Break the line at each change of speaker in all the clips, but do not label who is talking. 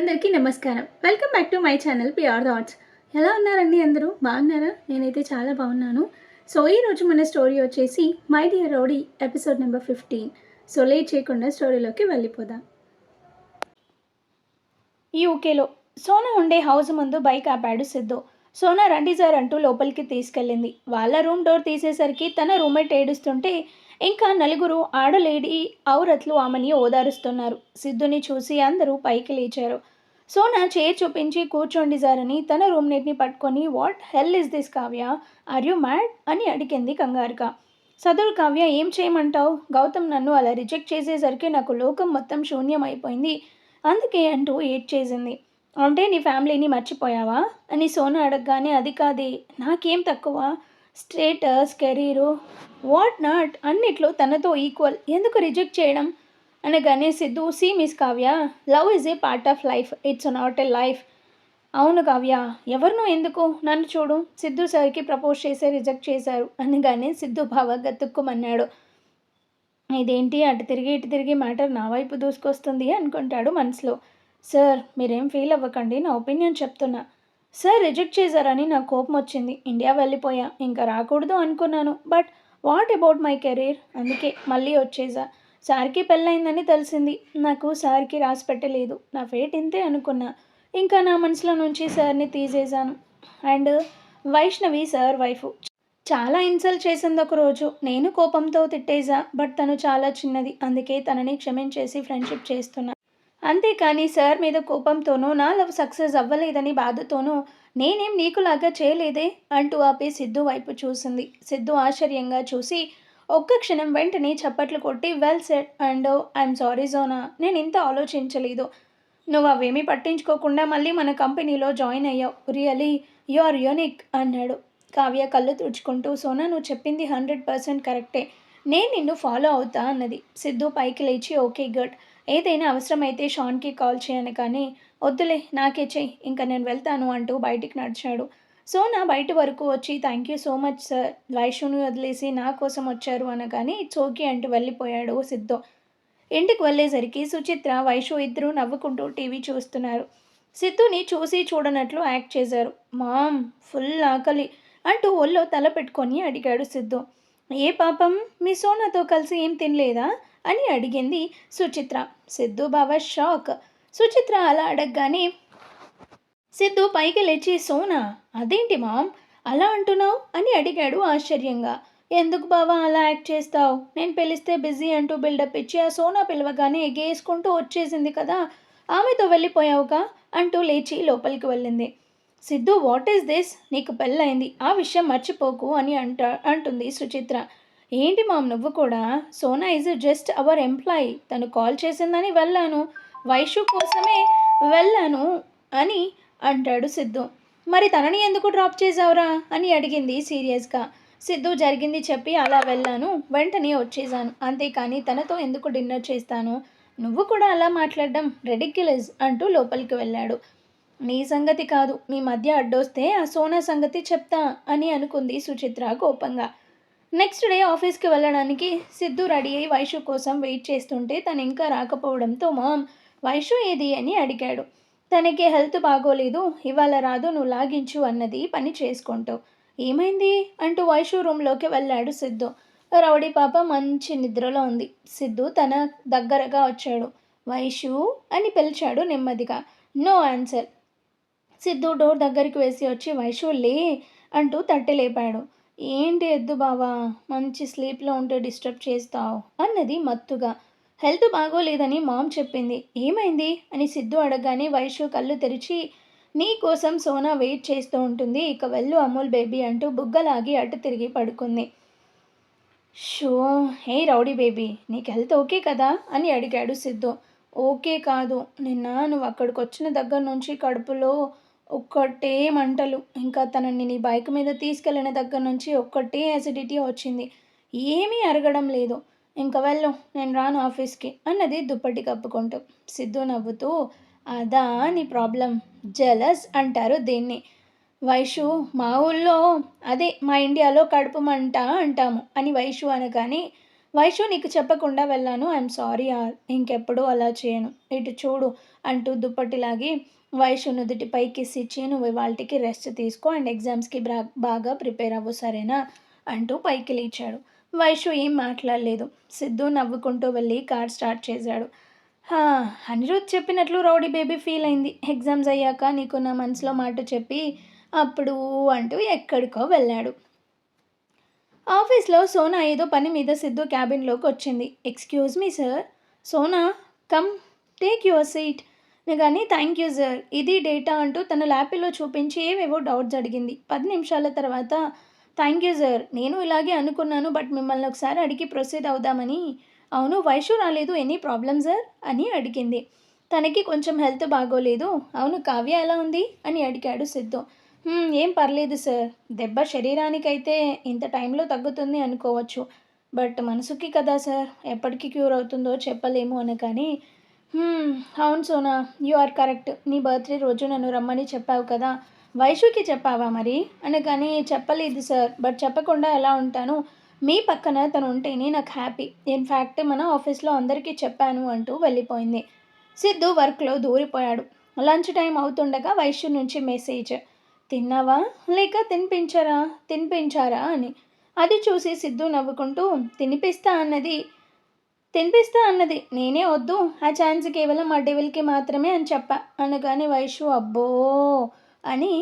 అందరికీ నమస్కారం. Welcome back to my channel PR thoughts. ఎలా ఉన్నారండి అందరూ? బాగున్నారా? నేనైతే చాలా బాగున్నాను. సో ఈరోజు మన స్టోరీ వచ్చేసి my dear rowdy episode number 15. So late చేయకుండా స్టోరీలోకి వెళ్ళిపోదాం. యూకేలో సోనా ఉండే హౌస్ ముందు బైక్ ఆపాడు సిద్ధు. సోనా రండి సార్ అంటూ లోపలికి తీసుకెళ్ళింది. వాళ్ళ రూమ్ డోర్ తీసేసరికి తన రూమ్మేట్ ఏడుస్తుంటే ఇంకా నలుగురు ఆడలేడి ఔరత్లు ఆమెని ఓదారుస్తున్నారు. సిద్ధుని చూసి అందరూ పైకి లేచారు. సోనా చైర్ చూపించి కూర్చోండి సార్ అని తన రూమ్మేట్ని పట్టుకొని what hell is this Kavya, are you mad అని అడిగింది కంగారుగా. సదరు కావ్య ఏం చేయమంటావు, గౌతమ్ నన్ను అలా రిజెక్ట్ చేసేసరికి నాకు లోకం మొత్తం శూన్యం అయిపోయింది అందుకే అంటూ ఏడ్చేసింది. అంటే నీ ఫ్యామిలీని మర్చిపోయావా అని సోనా అడగగానే అది కాదే, నాకేం తక్కువ, స్టేటస్ కెరీరు వాట్ నాట్ అన్నిట్లో తనతో ఈక్వల్, ఎందుకు రిజెక్ట్ చేయడం అనగానే Siddhu see miss Kavya, love is a part of life, it's not a life. అవును కావ్య, ఎవరినో ఎందుకు, నన్ను చూడు, సిద్ధు సార్కి ప్రపోజ్ చేసే రిజెక్ట్ చేశారు అనగానే సిద్ధు బావ గతుక్కుమన్నాడు. ఇదేంటి అటు తిరిగి ఇటు తిరిగి మ్యాటర్ నా వైపు దూసుకొస్తుంది అనుకుంటాడు మనసులో. సార్ మీరేం ఫీల్ అవ్వకండి, నా ఒపీనియన్ చెప్తున్నా. సార్ రిజెక్ట్ చేశారని నాకు కోపం వచ్చింది, ఇండియా వెళ్ళిపోయా, ఇంకా రాకూడదు అనుకున్నాను. But what about my career, అందుకే మళ్ళీ వచ్చేసా. సార్కి పెళ్ళయిందని తెలిసింది, నాకు సార్కి రాసి పెట్టలేదు, నా ఫేట్ ఇంతే అనుకున్నా. ఇంకా నా మనసులో నుంచి సార్ని తీసేశాను. అండ్ వైష్ణవి సార్ వైఫ్ చాలా ఇన్సల్ట్ చేసింది ఒకరోజు, నేను కోపంతో తిట్టేశా. బట్ తను చాలా చిన్నది, అందుకే తనని క్షమించేసి ఫ్రెండ్షిప్ చేస్తున్నా. అంతేకాని సార్ మీద కోపంతోనూ నా లవ్ సక్సెస్ అవ్వలేదని బాధతోనూ నేనేం నీకులాగా చేయలేదే అంటూ ఆపి సిద్ధు వైపు చూసింది. సిద్ధు ఆశ్చర్యంగా చూసి ఒక్క క్షణం వెంటనే చప్పట్లు కొట్టి well set and I'm sorry Zona, నేను ఇంత ఆలోచించలేదు. నువ్వు అవేమీ పట్టించుకోకుండా మళ్ళీ మన కంపెనీలో జాయిన్ అయ్యావు, రియలీ యు ఆర్ యూనిక్ అన్నాడు. కావ్య కళ్ళు తుడుచుకుంటూ సోనా నువ్వు చెప్పింది 100% కరెక్టే, నేను నిన్ను ఫాలో అవుతా అన్నది. సిద్ధు పైకి లేచి ఓకే గుడ్, ఏదైనా అవసరమైతే షాన్కి కాల్ చేయను కానీ వద్దులే నాకే చెయ్యి, ఇంకా నేను వెళ్తాను అంటూ బయటికి నడిచాడు. సోనా బయట వరకు వచ్చి thank you so much sir, వైషుని వదిలేసి నా కోసం వచ్చారు అనగానే ఇట్స్ ఓకే అంటూ వెళ్ళిపోయాడు సిద్ధు. ఇంటికి వెళ్ళేసరికి సుచిత్ర వైషు ఇద్దరు నవ్వుకుంటూ టీవీ చూస్తున్నారు. సిద్ధుని చూసి చూడనట్లు యాక్ట్ చేశారు. మామ్ ఫుల్ ఆకలి అంటూ ఒళ్ళో తల పెట్టుకొని అడిగాడు సిద్ధు. ఏ పాపం మీ సోనాతో కలిసి ఏం తినలేదా అని అడిగింది సుచిత్ర. సిద్ధు బావ షాక్. సుచిత్ర అలా అడగగానే సిద్ధు పైకి లేచి సోనా అదేంటి మామ్ అలా అంటున్నావు అని అడిగాడు ఆశ్చర్యంగా. ఎందుకు బావా అలా యాక్ట్ చేస్తావు, నేను పిలిస్తే బిజీ అంటూ బిల్డప్ ఇచ్చి ఆ సోనా పిలవగానే ఎగేసుకుంటూ వచ్చేసింది కదా, ఆమెతో వెళ్ళిపోయావుగా అంటూ లేచి లోపలికి వెళ్ళింది. సిద్ధు వాట్ ఈస్ దిస్, నీకు పెళ్ళైంది, ఆ విషయం మర్చిపోకు అని అంటుంది సుచిత్ర. ఏంటి మామ్ నువ్వు కూడా, Sona is just hour employee, తను కాల్ చేసిందని వెళ్ళాను, వైషు కోసమే వెళ్ళాను అని అంటాడు సిద్ధు. మరి తనని ఎందుకు డ్రాప్ చేసావురా అని అడిగింది సీరియస్గా. సిద్ధు జరిగింది చెప్పి అలా వెళ్ళాను, వెంటనే వచ్చేసాను, అంతేకాని తనతో ఎందుకు డిన్నర్ చేస్తాను, నువ్వు కూడా అలా మాట్లాడడం రెడిక్యులస్ అంటూ లోపలికి వెళ్ళాడు. నీ సంగతి కాదు, మీ మధ్య అడ్డొస్తే ఆ సోనా సంగతి చెప్తా అని అనుకుంది సుచిత్ర కోపంగా. నెక్స్ట్ డే ఆఫీస్కి వెళ్ళడానికి సిద్ధు రెడీ అయి వైషు కోసం వెయిట్ చేస్తుంటే తను ఇంకా రాకపోవడంతో మామ్ వైషు ఏది అని అడిగాడు. తనకి హెల్త్ బాగోలేదు, ఇవాళ రాదు, నువ్వు లాగించు అన్నది పని చేసుకుంటూ. ఏమైంది అంటూ వైషు రూమ్లోకి వెళ్ళాడు సిద్ధు. రౌడీ పాప మంచి నిద్రలో ఉంది. సిద్ధు తన దగ్గరగా వచ్చాడు. వైషు అని పిలిచాడు నెమ్మదిగా. No answer. సిద్ధు డోర్ దగ్గరికి వేసి వచ్చి వైషు లే అంటూ తట్టి లేపాడు. ఏంటి ఎద్దు బావా, మంచి స్లీప్లో ఉంటే డిస్టర్బ్ చేస్తావు అన్నది మత్తుగా. హెల్త్ బాగోలేదని మామ్ చెప్పింది, ఏమైంది అని సిద్ధు అడగగానే వైషు కళ్ళు తెరిచి నీ కోసం సోనా వెయిట్ చేస్తూ ఉంటుంది, ఇక వెళ్ళు అమూల్ బేబీ అంటూ బుగ్గలాగి అటు తిరిగి పడుకుంది. షో హే రౌడీ బేబీ, నీకు హెల్త్ ఓకే కదా అని అడిగాడు సిద్ధు. ఓకే కాదు, నిన్న నువ్వు అక్కడికి వచ్చిన దగ్గర నుంచి కడుపులో ఒక్కటే మంటలు, ఇంకా తనని నీ బైక్ మీద తీసుకెళ్ళిన దగ్గర నుంచి ఒక్కటే యాసిడిటీ వచ్చింది, ఏమీ అరగడం లేదు, ఇంక వెళ్ళు, నేను రాను ఆఫీస్కి అన్నది దుప్పటి కప్పుకుంటూ. సిద్ధు నవ్వుతూ అదా నీ ప్రాబ్లం, జెలస్ అంటారు దీన్ని. వైషు మా ఊళ్ళో అదే మా ఇండియాలో కడుపు మంట అంటాము అని వైషు అనగానే వైషు నీకు చెప్పకుండా వెళ్ళాను. ఐఎమ్ సారీ యార్. ఇంకెప్పుడూ అలా చేయను. ఇటు చూడు అంటూ దుప్పటి లాగి వైషు నుదుటిపై కిస్ ఇచ్చి నువ్వు ఇవాల్టికి రెస్ట్ తీసుకో అండ్ ఎగ్జామ్స్‌కి బాగా ప్రిపేర్ అవ్వు సరేనా? అంటూ పైకి లేచాడు. వైషు ఏం మాట్లాడలేదు. సిద్ధు నవ్వుకుంటూ వెళ్ళి కార్ స్టార్ట్ చేశాడు. హా! అనిరుద్ చెప్పినట్లు రౌడీ బేబీ ఫీల్ అయింది. ఎగ్జామ్స్ అయ్యాక నీకు నా మనసులో మాట చెప్పి అప్పుడు అంటూ ఎక్కడికో వెళ్ళాడు. ఆఫీస్లో సోనా ఏదో పని మీద సిద్ధు క్యాబిన్లోకి వచ్చింది. Excuse me sir. Sona come take your seat. కానీ థ్యాంక్ యూ సార్. ఇది డేటా అంటూ తన ల్యాప్లో చూపించి ఏవేవో డౌట్స్ అడిగింది. 10 నిమిషాల తర్వాత థ్యాంక్ యూ సార్. నేను ఇలాగే అనుకున్నాను బట్ మిమ్మల్ని ఒకసారి అడిగి ప్రొసీడ్ అవుదామని. అవును వైషు రాలేదు ఎనీ ప్రాబ్లం సార్ అని అడిగింది. తనకి కొంచెం హెల్త్ బాగోలేదు. అవును కావ్య ఎలా ఉంది అని అడిగాడు సిద్ధు. ఏం పర్లేదు సార్. దెబ్బ శరీరానికైతే ఇంత టైంలో తగ్గుతుంది అనుకోవచ్చు. బట్ మనసుకి కదా సార్ ఎప్పటికి క్యూర్ అవుతుందో చెప్పలేము అనగాని అవును సోనా యు ఆర్ కరెక్ట్. నీ బర్త్డే రోజు నన్ను రమ్మని చెప్పావు కదా. వైషుకి చెప్పావా మరి అనగాని చెప్పలేదు సార్. బట్ చెప్పకుండా ఎలా ఉంటాను. మీ పక్కన తను ఉంటేనే నాకు హ్యాపీ. ఇన్ఫ్యాక్ట్ మన ఆఫీస్లో అందరికీ చెప్పాను అంటూ వెళ్ళిపోయింది. సిద్ధు వర్క్లో దూరిపోయాడు. లంచ్ టైం అవుతుండగా వైషు నుంచి మెసేజ్. తిన్నావా లేక తినిపించారా అని. అది చూసి సిద్ధు నవ్వుకుంటూ తినిపిస్తా అన్నది నేనే వద్దు ఆ ఛాన్స్ కేవలం ఆ డెవిల్కి మాత్రమే అని చెప్పా అనగానే వైషు అబ్బో అని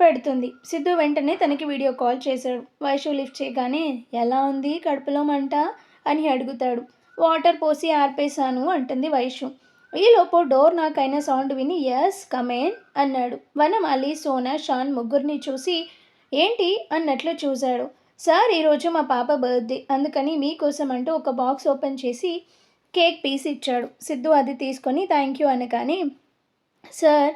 పెడుతుంది. సిద్ధు వెంటనే తనకి వీడియో కాల్ చేశాడు. వైషు లిఫ్ట్ చేయగానే ఎలా ఉంది కడుపులో మంట అని అడుగుతాడు. వాటర్ పోసి ఆర్పేశాను అంటుంది వైషు. ఈలోపు డోర్ నాకైనా సౌండ్ విని ఎస్ కమేన్ అన్నాడు. వనమాలి సోనా షాన్ ముగ్గురిని చూసి ఏంటి అన్నట్లు చూశాడు. సార్ ఈరోజు మా పాప బర్త్డే అందుకని మీకోసం అంటూ ఒక బాక్స్ ఓపెన్ చేసి కేక్ పీస్ ఇచ్చాడు. సిద్ధు అది తీసుకొని థ్యాంక్ యూ అనగాని సార్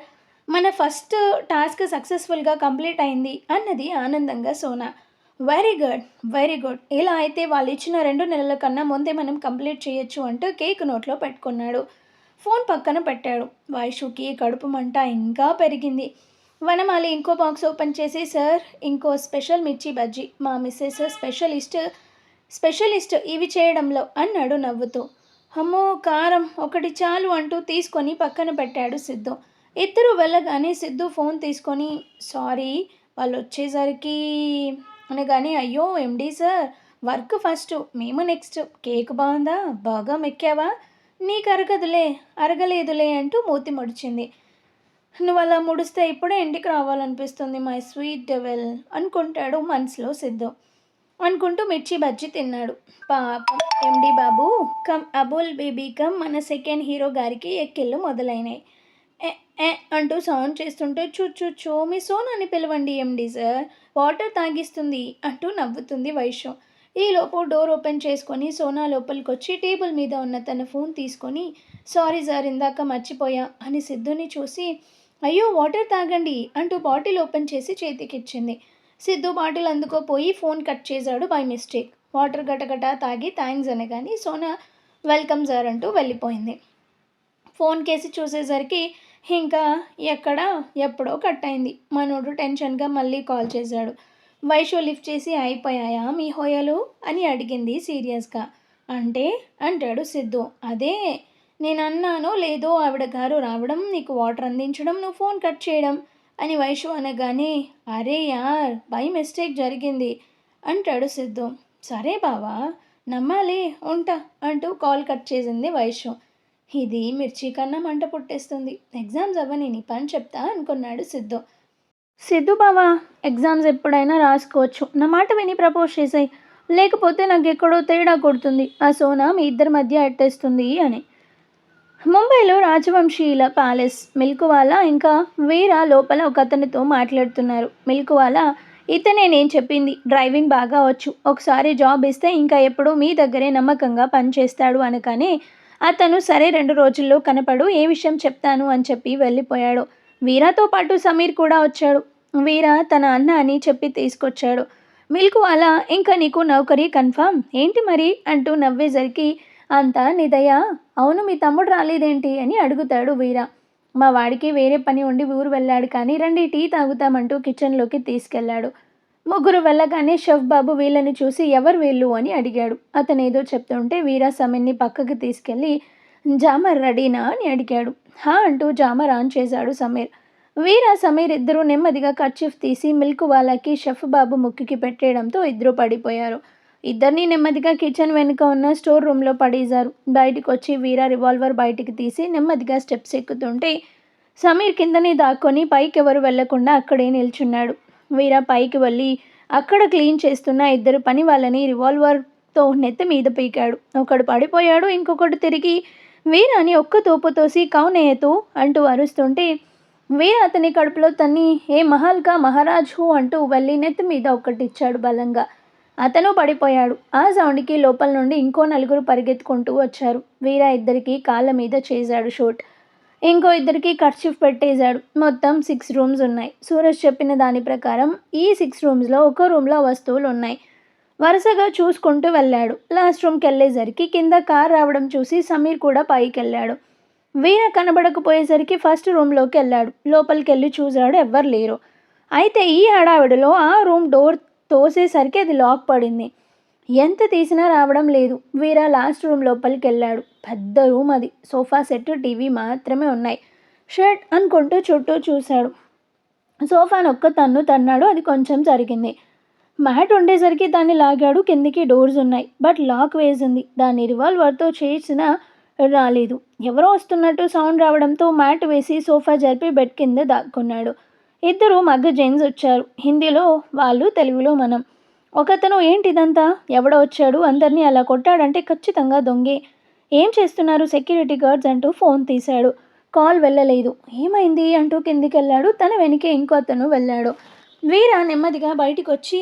మన ఫస్ట్ టాస్క్ సక్సెస్ఫుల్గా కంప్లీట్ అయింది అన్నది ఆనందంగా Sona. Very good very good. ఇలా అయితే వాళ్ళు ఇచ్చిన 2 నెలల కన్నా ముందే మనం కంప్లీట్ చేయొచ్చు అంటూ కేక్ నోట్లో పెట్టుకున్నాడు. ఫోన్ పక్కన పెట్టాడు. వైషుకి కడుపు మంట ఇంకా పెరిగింది. వనమాలి ఇంకో బాక్స్ ఓపెన్ చేసి సార్ ఇంకో స్పెషల్ మిర్చి బజ్జీ మా మిస్సెస్ స్పెషలిస్ట్ ఇవి చేయడంలో అన్నాడు నవ్వుతూ. అమ్మో కారం ఒకటి చాలు అంటూ తీసుకొని పక్కన పెట్టాడు సిద్ధు. ఇద్దరు వెళ్ళగానే సిద్ధు ఫోన్ తీసుకొని సారీ వాళ్ళు వచ్చేసరికి అనగానే అయ్యో ఎండి సార్ వర్క్ ఫస్ట్ మేము నెక్స్ట్. కేక్ బాగుందా బాగా మెక్కావా నీకు అరగలేదులే అంటూ మూతి ముడిచింది. నువ్వు అలా ముడిస్తే ఇప్పుడే ఇంటికి రావాలనిపిస్తుంది మై స్వీట్ డెవెల్ అనుకుంటాడు మనసులో సిద్ధు. అనుకుంటూ మిర్చి బజ్జీ తిన్నాడు. పాపం ఎండి బాబు కమ్ అబుల్ బేబీ కమ్ మన సెకండ్ హీరో గారికి ఎక్కిళ్ళు మొదలైనాయి. ఏ ఏ అంటూ సౌండ్ చేస్తుంటే చూ మీ సోనాని పిలవండి ఎండి సార్ వాటర్ తాగిస్తుంది అంటూ నవ్వుతుంది వైషు. ఈలోపు డోర్ ఓపెన్ చేసుకొని సోనా లోపలికి వచ్చి టేబుల్ మీద ఉన్న తన ఫోన్ తీసుకొని సారీ సార్ ఇందాక మర్చిపోయా అని సిద్ధుని చూసి అయ్యో వాటర్ తాగండి అంటూ బాటిల్ ఓపెన్ చేసి చేతికిచ్చింది. సిద్ధు బాటిల్ అందుకోపోయి ఫోన్ కట్ చేశాడు బై మిస్టేక్. వాటర్ గటగట తాగి థ్యాంక్స్ అనగాని సోనా వెల్కమ్ సార్ అంటూ వెళ్ళిపోయింది. ఫోన్ కేసి చూసేసరికి ఇంకా ఎప్పుడో కట్ అయింది. మనోడు టెన్షన్గా మళ్ళీ కాల్ చేశాడు. వైషు లిఫ్ట్ చేసి అయిపోయాయా మీ హోయలు అని అడిగింది సీరియస్గా. అంటే అంటాడు సిద్ధు. అదే నేను అన్నానో లేదో ఆవిడ గారు రావడం నీకు వాటర్ అందించడం నువ్వు ఫోన్ కట్ చేయడం అని వైషు అనగానే అరే యార్ బై మిస్టేక్ జరిగింది అంటాడు సిద్ధు. సరే బావా నమ్మాలి ఉంటా అంటూ కాల్ కట్ చేసింది వైషు. ఇది మిర్చి కన్నా మంట పుట్టేస్తుంది. ఎగ్జామ్స్ అవ్వని నీ పని చెప్తా అనుకున్నాడు సిద్ధు. సిద్ధు బావా ఎగ్జామ్స్ ఎప్పుడైనా రాసుకోవచ్చు. నా మాట విని ప్రపోజ్ చేసాయి లేకపోతే నాకు ఎక్కడో తేడా కొడుతుంది. ఆ సోనా మీ ఇద్దరి మధ్య ఎట్టేస్తుంది అని. ముంబైలో రాజవంశీయుల ప్యాలెస్. మిల్కువాలా ఇంకా వీరా లోపల ఒక అతనితో మాట్లాడుతున్నారు. మిల్కువాలా ఇతనే నేను చెప్పింది డ్రైవింగ్ బాగా వచ్చు. ఒకసారి జాబ్ ఇస్తే ఇంకా ఎప్పుడూ మీ దగ్గరే నమ్మకంగా పనిచేస్తాడు అనగానే అతను సరే 2 రోజుల్లో కనపడు ఏ విషయం చెప్తాను అని చెప్పి వెళ్ళిపోయాడు. వీరాతో పాటు సమీర్ కూడా వచ్చాడు. వీరా తన అన్న అని చెప్పి తీసుకొచ్చాడు. మిల్కువాలా ఇంకా నీకు నౌకరీ కన్ఫామ్ ఏంటి మరి అంటూ నవ్వేసరికి అంతా నిదయ. అవును మీ తమ్ముడు రాలేదేంటి అని అడుగుతాడు వీరా. మా వాడికి వేరే పని ఉండి ఊరు వెళ్ళాడు కానీ రండి టీ తాగుతామంటూ కిచెన్లోకి తీసుకెళ్లాడు. ముగ్గురు వెళ్ళగానే షెఫ్ బాబు వీళ్ళని చూసి ఎవరు వీళ్ళు అని అడిగాడు. అతనేదో చెప్తుంటే వీరా సమీర్ని పక్కకి తీసుకెళ్ళి జామర్ రెడీనా అని అడిగాడు. హా అంటూ జామర్ ఆన్ చేశాడు సమీర్. వీరా సమీర్ ఇద్దరూ నెమ్మదిగా కర్చీఫ్ తీసి మిల్క్ వాలాకి షెఫ్ బాబు ముక్కుకి పెట్టేయడంతో ఇద్దరు పడిపోయారు. ఇద్దరిని నెమ్మదిగా కిచెన్ వెనుక ఉన్న స్టోర్ రూమ్లో పడేశారు. బయటికి వచ్చి వీరా రివాల్వర్ బయటికి తీసి నెమ్మదిగా స్టెప్స్ ఎక్కుతుంటే సమీర్ కిందనే దాక్కొని పైకి ఎవరు వెళ్లకుండా అక్కడే నిల్చున్నాడు. వీరా పైకి వెళ్ళి అక్కడ క్లీన్ చేస్తున్న ఇద్దరు పని వాళ్ళని రివాల్వర్తో నెత్తి మీద పీకాడు. ఒకడు పడిపోయాడు. ఇంకొకడు తిరిగి వీరాని ఒక్క తోపు తోసి కౌనేయతూ అంటూ అరుస్తుంటే వీర అతని కడుపులో తన్ని ఏ మహల్కా మహారాజు అంటూ వెళ్ళి నెత్తి మీద ఒక్కటిచ్చాడు బలంగా. అతను పడిపోయాడు. ఆ సౌండ్కి లోపల నుండి ఇంకో నలుగురు పరిగెత్తుకుంటూ వచ్చారు. వీర ఇద్దరికి కాళ్ళ మీద చేశాడు షూట్. ఇంకో ఇద్దరికి కర్చీఫ్ పెట్టేశాడు. మొత్తం 6 రూమ్స్ ఉన్నాయి. సూరజ్ చెప్పిన దాని ప్రకారం ఈ 6 రూమ్స్లో ఒక రూమ్లో వస్తువులు ఉన్నాయి. వరుసగా చూసుకుంటూ వెళ్ళాడు. లాస్ట్ రూమ్కి వెళ్ళేసరికి కింద కార్ రావడం చూసి సమీర్ కూడా పైకి వెళ్ళాడు. వీర కనబడకపోయేసరికి ఫస్ట్ రూమ్లోకి వెళ్ళాడు. లోపలికి వెళ్ళి చూశాడు, ఎవ్వరు లేరు. అయితే ఈ హడావిడిలో ఆ రూమ్ డోర్ తోసేసరికి అది లాక్ పడింది. ఎంత తీసినా రావడం లేదు. వీర లాస్ట్ రూమ్ లోపలికి వెళ్ళాడు. పెద్ద రూమ్ అది. సోఫా సెట్, టీవీ మాత్రమే ఉన్నాయి. షర్ట్ అనుకుంటూ చుట్టూ చూశాడు. సోఫాను ఒక్క తన్ను తన్నాడు. అది కొంచెం జరిగింది. మ్యాట్ ఉండేసరికి దాన్ని లాగాడు. కిందికి డోర్స్ ఉన్నాయి, బట్ లాక్ వేసింది. దాన్ని రివాల్వర్తో చేసినా రాలేదు. ఎవరో వస్తున్నట్టు సౌండ్ రావడంతో మ్యాట్ వేసి సోఫా జరిపి బెడ్ కింద దాక్కున్నాడు. ఇద్దరు మగ్గ జెంట్స్ వచ్చారు. హిందీలో వాళ్ళు, తెలుగులో మనం. ఒకతను ఏంటిదంతా, ఎవడో వచ్చాడు అందరినీ అలా కొట్టాడంటే ఖచ్చితంగా దొంగే. ఏం చేస్తున్నారు సెక్యూరిటీ గార్డ్స్ అంటూ ఫోన్ తీశాడు. కాల్ వెళ్ళలేదు. ఏమైంది అంటూ కిందికి వెళ్ళాడు. తన వెనకే ఇంకో అతను వెళ్ళాడు. వీర నెమ్మదిగా బయటికి వచ్చి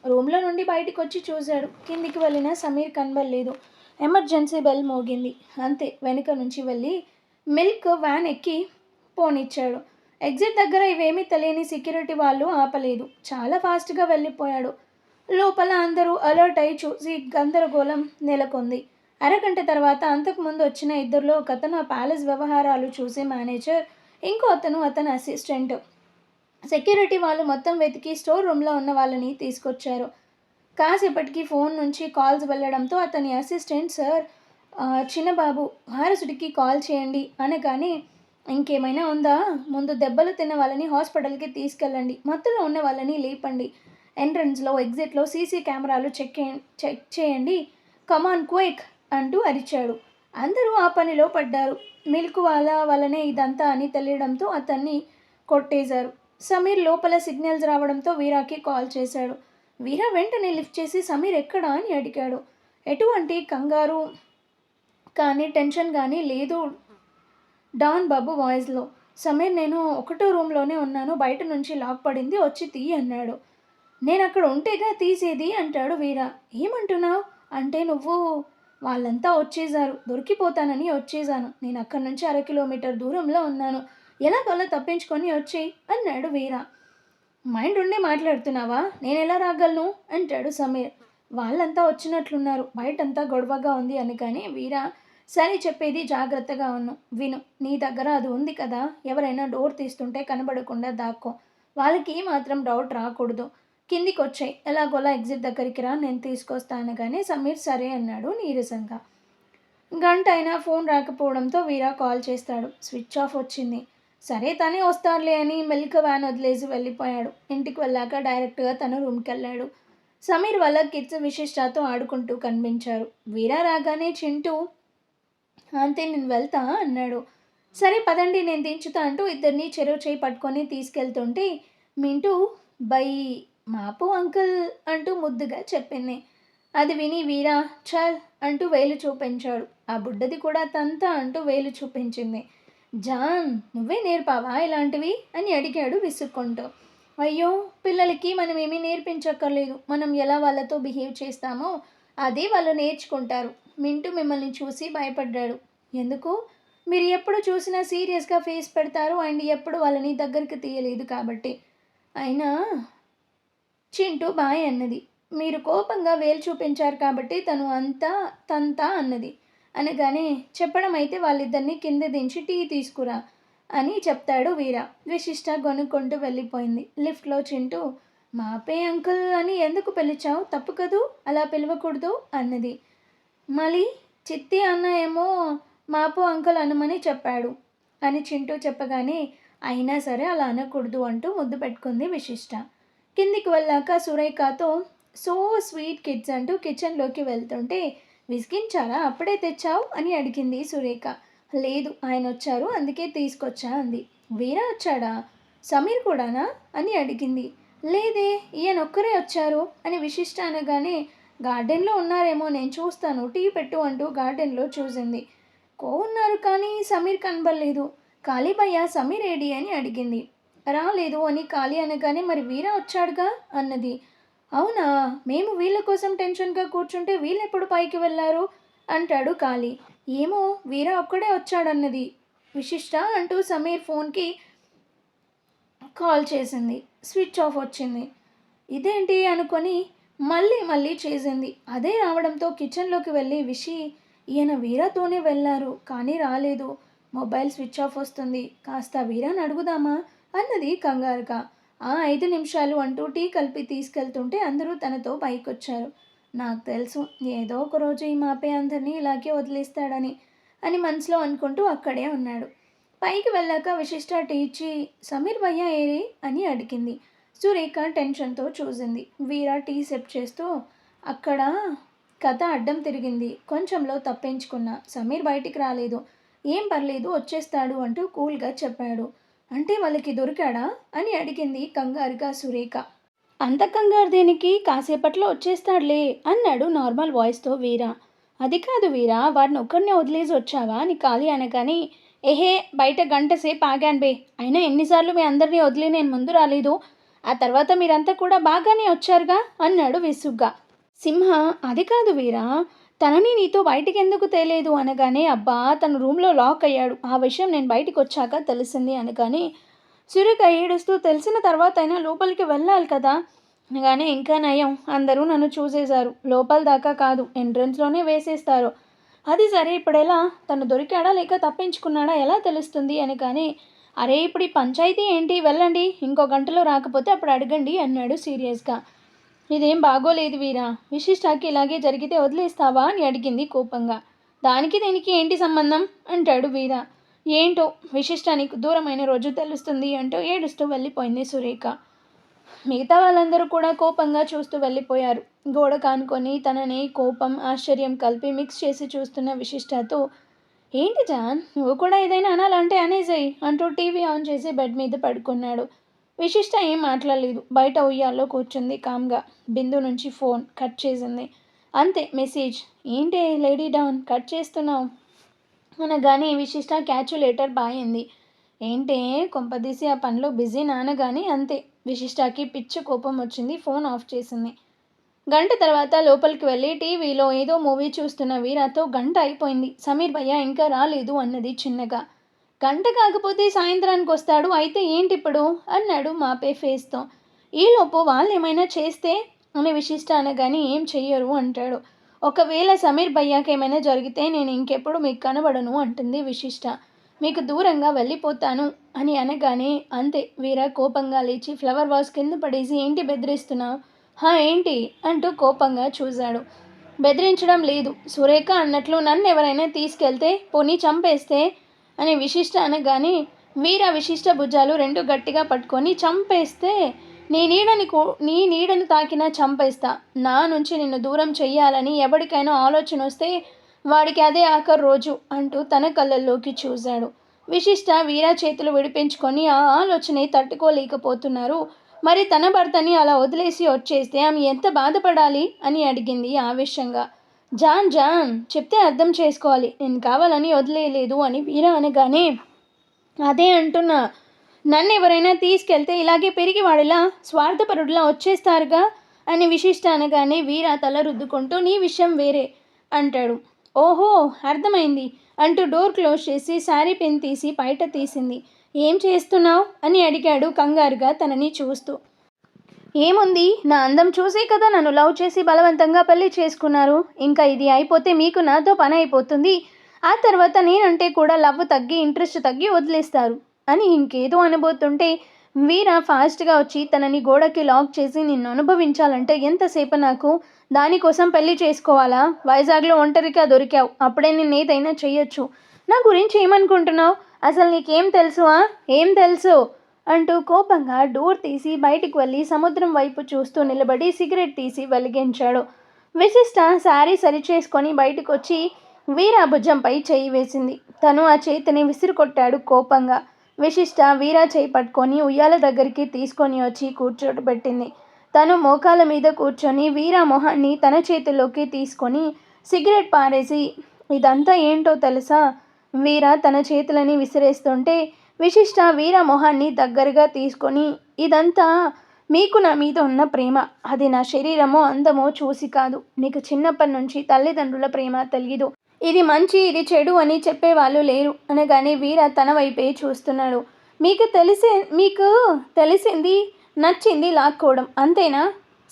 రూమ్లో నుండి బయటికి వచ్చి చూశాడు. కిందికి వెళ్ళిన సమీర్ కనబడలేదు. ఎమర్జెన్సీ బెల్ మోగింది. అంతే. వెనుక నుంచి వెళ్ళి మిల్క్ వ్యాన్ ఎక్కి పోనిచ్చాడు. ఎగ్జిట్ దగ్గర ఇవేమీ తెలియని సెక్యూరిటీ వాళ్ళు ఆపలేదు. చాలా ఫాస్ట్గా వెళ్ళిపోయాడు. లోపల అందరూ అలర్ట్ అయి చూసి గందరగోళం నెలకొంది. అరగంట తర్వాత అంతకుముందు వచ్చిన ఇద్దరిలో ఒకతను ఆ ప్యాలెస్ వ్యవహారాలు చూసే మేనేజర్, ఇంకో అతను అతని అసిస్టెంట్. సెక్యూరిటీ వాళ్ళు మొత్తం వెతికి స్టోర్ రూమ్లో ఉన్న వాళ్ళని తీసుకొచ్చారు. కాసేపటికి ఫోన్ నుంచి కాల్స్ వెళ్ళడంతో అతని అసిస్టెంట్, సార్ చిన్నబాబు వారసుడికి కాల్ చేయండి అనగానే, ఇంకేమైనా ఉందా, ముందు దెబ్బలు తిన్న వాళ్ళని హాస్పిటల్కి తీసుకెళ్ళండి, మత్తులో ఉన్న వాళ్ళని లేపండి, ఎంట్రన్స్లో ఎగ్జిట్లో సీసీ కెమెరాలు చెక్ చేయండి, కమాన్ క్విక్ అంటూ అరిచాడు. అందరూ ఆ పనిలో పడ్డారు. మిల్క్ వల్లనే ఇదంతా అని తెలియడంతో అతన్ని కొట్టేశారు. సమీర్ లోపల సిగ్నల్స్ రావడంతో వీరాకి కాల్ చేశాడు. వీరా వెంటనే లిఫ్ట్ చేసి సమీర్ ఎక్కడా అని అడిగాడు. ఎటువంటి కంగారు కానీ టెన్షన్ కానీ లేదు డాన్ బాబు వాయిస్లో. సమీర్, నేను ఒకటో రూమ్లోనే ఉన్నాను, బయట నుంచి లాక్ పడింది, వచ్చి తీ అన్నాడు. నేను అక్కడ ఉంటేగా తీసేది అంటాడు వీరా. ఏమంటున్నావు అంటే, నువ్వు వాళ్ళంతా వచ్చేశారు, దొరికిపోతానని వచ్చేసాను, నేను అక్కడి నుంచి 1/2 కిలోమీటర్ దూరంలో ఉన్నాను, ఎలాగోలా తప్పించుకొని వచ్చేయి అన్నాడు వీరా. మైండ్ ఉండి మాట్లాడుతున్నావా, నేను ఎలా రాగలను అంటాడు సమీర్. వాళ్ళంతా వచ్చినట్లున్నారు, బయటంతా గొడవగా ఉంది అనగానే వీరా, సరే చెప్పేది జాగ్రత్తగా విను, నీ దగ్గర అది ఉంది కదా, ఎవరైనా డోర్ తీస్తుంటే కనబడకుండా దాక్కో, వాళ్ళకి మాత్రం డౌట్ రాకూడదు, కిందికి వచ్చాయి, ఎలాగోలా ఎగ్జిట్ దగ్గరికి రా, నేను తీసుకొస్తాను. కానీ సమీర్ సరే అన్నాడు నీరసంగా. గంట అయినా ఫోన్ రాకపోవడంతో వీరా కాల్ చేస్తాడు. స్విచ్ ఆఫ్ వచ్చింది. సరే తనే వస్తారులే అని మిల్క్ వ్యాన్ వదిలేసి వెళ్ళిపోయాడు. ఇంటికి వెళ్ళాక డైరెక్ట్గా తన రూమ్కి వెళ్ళాడు. సమీర్ వాళ్ళ కిడ్స్ విశిష్టతో ఆడుకుంటూ కనిపించారు. వీరా రాగానే చింటూ, అంతే నేను వెళ్తా అన్నాడు. సరే పదండి నేను దించుతా అంటూ ఇద్దరిని చెరువు చేయి పట్టుకొని తీసుకెళ్తుంటే మింటూ బై మాపు అంకుల్ అంటూ ముద్దుగా చెప్పింది. అది విని వీరా చల్ అంటూ వేలు చూపించాడు. ఆ బుడ్డది కూడా తంత అంటూ వేలు చూపించింది. జాన్, నువ్వే నేర్పావా ఇలాంటివి అని అడిగాడు విసుక్కుంటూ. అయ్యో, పిల్లలకి మనం ఏమీ నేర్పించక్కర్లేదు, మనం ఎలా వాళ్ళతో బిహేవ్ చేస్తామో అదే వాళ్ళు నేర్చుకుంటారు. మింటూ మిమ్మల్ని చూసి భయపడ్డాడు. ఎందుకు? మీరు ఎప్పుడు చూసినా సీరియస్గా ఫేస్ పెడతారు అండ్ ఎప్పుడు వాళ్ళని దగ్గరికి తీయలేదు కాబట్టి. అయినా చింటూ బాయ్ అన్నది. మీరు కోపంగా వేలు చూపించారు కాబట్టి తను తంతా అన్నది అనగానే, చెప్పడం అయితే వాళ్ళిద్దరిని కింద దించి టీ తీసుకురా అని చెప్తాడు వీరా. విశిష్ట గొనుక్కుంటూ వెళ్ళిపోయింది. లిఫ్ట్లో చింటూ, మాపే అంకుల్ అని ఎందుకు పిలిచావు? తప్పు కదూ, అలా పిలవకూడదు అన్నది. మళ్ళీ చిట్టి అన్న ఏమో మాపు అంకుల్ అనమని చెప్పాడు అని చింటూ చెప్పగానే, అయినా సరే అలా అనకూడదు అంటూ ముద్దు పెట్టుకుంది విశిష్ట. కిందికి వెళ్ళాక సురేఖతో సో స్వీట్ కిడ్స్ అంటూ కిచెన్లోకి వెళ్తుంటే, విసిగించారా అప్పుడే తెచ్చావు అని అడిగింది సురేఖ. లేదు, ఆయన వచ్చారు అందుకే తీసుకొచ్చా అంది. వీరా వచ్చాడా? సమీర్ కూడానా అని అడిగింది. లేదే, ఈయన ఒక్కరే వచ్చారు అని విశిష్ట అనగానే, గార్డెన్లో ఉన్నారేమో, నేను చూస్తాను, టీ పెట్టు అంటూ గార్డెన్లో చూసింది. ఉన్నారు కానీ సమీర్ కనబడలేదు. కాళీభయ్య సమీర్ ఏడి అని అడిగింది. రాలేదు అని కాళీ అనగానే, మరి వీరా వచ్చాడుగా అన్నది. అవునా, మేము వీళ్ళ కోసం టెన్షన్గా కూర్చుంటే వీళ్ళెప్పుడు పైకి వెళ్ళారు అంటాడు కాళీ. ఏమో, వీరా ఒక్కడే వచ్చాడన్నది విశిష్ట అంటూ సమీర్ ఫోన్కి కాల్ చేసింది. స్విచ్ ఆఫ్ వచ్చింది. ఇదేంటి అనుకొని మళ్ళీ చేసింది. అదే రావడంతో కిచెన్లోకి వెళ్ళి, ఈయన వీరాతోనే వెళ్ళారు కానీ రాలేదు, మొబైల్ స్విచ్ ఆఫ్ వస్తుంది, కాస్త వీరాని అడుగుదామా అన్నది కంగారుగా. 5 నిమిషాలు అంటూ టీ కలిపి తీసుకెళ్తుంటే అందరూ తనతో పైకొచ్చారు. నాకు తెలుసు, ఏదో ఒక రోజు ఈ మాపే అందరినీ ఇలాగే వదిలేస్తాడని అని మనసులో అనుకుంటూ అక్కడే ఉన్నాడు. పైకి వెళ్ళాక విశిష్ట టీ ఇచ్చి, సమీర్ భయ్య ఏరి అని అడిగింది. సురేఖ టెన్షన్తో చూసింది. వీరా టీ సెప్ చేస్తూ, అక్కడ కథ అడ్డం తిరిగింది, కొంచెంలో తప్పించుకున్నా, సమీర్ బయటికి రాలేదు, ఏం పర్లేదు వచ్చేస్తాడు అంటూ కూల్గా చెప్పాడు. అంటే వాళ్ళకి దొరికాడా అని అడిగింది కంగారుగా సురేఖ. అంత కంగారు దేనికి, కాసేపట్లో వచ్చేస్తాడులే అన్నాడు నార్మల్ వాయిస్తో వీరా. అది కాదు వీరా, వాడిని ఒక్కడినే వదిలేసి వచ్చావా అని కాళీ అనగానే, ఏహే బయట గంట సేపు ఆగాను బే, అయినా ఎన్నిసార్లు మీ అందరినీ వదిలి నేను ముందు రాలేదు, ఆ తర్వాత మీరంతా కూడా బాగానే వచ్చారుగా అన్నాడు విసుగ్గా. సింహ, అది కాదు వీరా, తనని నీతో బయటికి ఎందుకు తేలేదు అనగానే, అబ్బా తను రూమ్లో లాక్ అయ్యాడు, ఆ విషయం నేను బయటికి వచ్చాక తెలిసింది అనగానే, సురేఖ ఏడుస్తూ, తెలిసిన తర్వాత అయినా లోపలికి వెళ్ళాలి కదా అనగానే, ఇంకా నయం, అందరూ నన్ను చూసేశారు, లోపల దాకా కాదు ఎంట్రన్స్లోనే వేసేస్తారు. అది సరే ఇప్పుడు ఎలా, తను దొరికాడా లేక తప్పించుకున్నాడా ఎలా తెలుస్తుంది అనగానే, అరే ఇప్పుడు ఈ పంచాయతీ ఏంటి, వెళ్ళండి, ఇంకో గంటలో రాకపోతే అప్పుడు అడగండి అన్నాడు సీరియస్గా. ఇదేం బాగోలేదు వీరా, విశిష్టాకి ఇలాగే జరిగితే వదిలేస్తావా అని అడిగింది కోపంగా. దానికి దీనికి ఏంటి సంబంధం అంటాడు వీరా. ఏంటో, విశిష్ట నీకు దూరమైన రోజు తెలుస్తుంది అంటూ ఏడుస్తూ వెళ్ళిపోయింది సురేఖ. మిగతా వాళ్ళందరూ కూడా కోపంగా చూస్తూ వెళ్ళిపోయారు. గోడ కానుకొని తనని కోపం ఆశ్చర్యం కలిపి మిక్స్ చేసి చూస్తున్న విశిష్టతో, ఏంటి జాన్, నువ్వు కూడా ఏదైనా అనాలంటే అనేసేయి అంటూ టీవీ ఆన్ చేసి బెడ్ మీద పడుకున్నాడు. విశిష్ట ఏం మాట్లాడలేదు, బయట ఉయ్యాల్లో కూర్చుంది కామ్గా. బిందు నుంచి ఫోన్ కట్ చేసింది. అంతే మెసేజ్. ఏంటి లేడీ డౌన్ కట్ చేస్తున్నావు అనగానే విశిష్ట క్యాచులేటర్ బాయింది. ఏంటే కొంపదీసి ఆ పనిలో బిజీ నానగానే అంతే విశిష్టకి పిచ్చి కోపం వచ్చింది, ఫోన్ ఆఫ్ చేసింది. గంట తర్వాత లోపలికి వెళ్ళి టీవీలో ఏదో మూవీ చూస్తున్న వీరాతో, గంట అయిపోయింది, సమీర్ భయ్య ఇంకా రాలేదు అన్నది చిన్నగా. గంట కాకపోతే సాయంత్రానికి వస్తాడు, అయితే ఏంటిప్పుడు అన్నాడు మాపే ఫేస్తో. ఈలోపు వాళ్ళు ఏమైనా చేస్తే అని విశిష్ట అనగానే, ఏం చెయ్యరు అంటాడు. ఒకవేళ సమీర్ భయ్యాకి ఏమైనా జరిగితే నేను ఇంకెప్పుడు మీకు కనబడను అంటుంది విశిష్ట. మీకు దూరంగా వెళ్ళిపోతాను అని అనగానే అంతే వీరా కోపంగా లేచి ఫ్లవర్ వాస్ కింద పడేసి, ఏంటి బెదిరిస్తున్నావు, ఏంటి అంటూ కోపంగా చూశాడు. బెదిరించడం లేదు, సురేఖ అన్నట్లు నన్ను ఎవరైనా తీసుకెళ్తే, పోనీ చంపేస్తే అని విశిష్ట అనగానే, వీరా విశిష్ట భుజాలు రెండు గట్టిగా పట్టుకొని, చంపేస్తే నీ నీడని తాకినా చంపేస్తా, నా నుంచి నిన్ను దూరం చెయ్యాలని ఎవరికైనా ఆలోచన వస్తే వాడికి అదే ఆఖరి రోజు అంటూ తన కళ్ళల్లోకి చూశాడు. విశిష్ట వీరా చేతులు విడిపించుకొని ఆ ఆలోచనే తట్టుకోలేకపోతున్నారు. మరి తన భర్తని అలా వదిలేసి వచ్చేస్తే ఆమె ఎంత బాధపడాలి అని అడిగింది ఆవేశంగా. జాన్ చెప్తే అర్థం చేసుకోవాలి, నేను కావాలని వదిలేయలేదు అని వీరా అనగానే, అదే అంటున్నా, నన్ను ఎవరైనా తీసుకెళ్తే ఇలాగే పెరిగి వాడిలా స్వార్థపరుడిలా వచ్చేస్తారుగా అని విశిష్ట అనగానే, వీరా తల రుద్దుకుంటూ, నీ విషయం వేరే అంటాడు. ఓహో అర్థమైంది అంటూ డోర్ క్లోజ్ చేసి శారీ పిన్ తీసి బయట తీసింది. ఏం చేస్తున్నావు అని అడిగాడు కంగారుగా తనని చూస్తూ. ఏముంది, నా అందం చూసే కదా నన్ను లవ్ చేసి బలవంతంగా పెళ్లి చేసుకున్నారు, ఇంకా ఇది అయిపోతే మీకు నాతో పని అయిపోతుంది, ఆ తర్వాత నేనంటే కూడా లవ్ తగ్గి ఇంట్రెస్ట్ తగ్గి వదిలేస్తారు అని ఇంకేదో అనబోతుంటే వీర ఫాస్ట్గా వచ్చి తనని గోడకి లాక్ చేసి నిన్ను అనుభవించాలంటే ఎంతసేపు నాకు? దానికోసం పెళ్లి చేసుకోవాలా? వైజాగ్లో ఒంటరిగా దొరికావు, అప్పుడే నిన్ను ఏదైనా చెయ్యొచ్చు. నా గురించి ఏమనుకుంటున్నావు? అసలు నీకేం తెలుసు? ఏం తెలుసు అంటూ కోపంగా డోర్ తీసి బయటికి వెళ్ళి సముద్రం వైపు చూస్తూ నిలబడి సిగరెట్ తీసి వెలిగించాడు. విశిష్ట శారీ సరిచేసుకొని బయటకు వచ్చి వీరా భుజంపై చేయి వేసింది. తను ఆ చేతిని విసిరికొట్టాడు కోపంగా. విశిష్ట వీరా చేయి పట్టుకొని ఉయ్యాల దగ్గరికి తీసుకొని వచ్చి కూర్చోబెట్టింది. తను మోకాల మీద కూర్చొని వీరా మొహాన్ని తన చేతిలోకి తీసుకొని సిగరెట్ పారేసి, ఇదంతా ఏంటో తెలుసా? వీరా తన చేతులని విసిరేస్తుంటే విశిష్ట వీరా మొహాన్ని దగ్గరగా తీసుకొని, ఇదంతా మీకు నా మీద ఉన్న ప్రేమ. అది నా శరీరమో అందమో చూసి కాదు. నీకు చిన్నప్పటి నుంచి తల్లిదండ్రుల ప్రేమ తెలియదు. ఇది మంచి, ఇది చెడు అని చెప్పేవాళ్ళు లేరు అనగానే వీర తన వైపే చూస్తున్నాడు. మీకు తెలిసింది నచ్చింది లాక్కోవడం అంతేనా?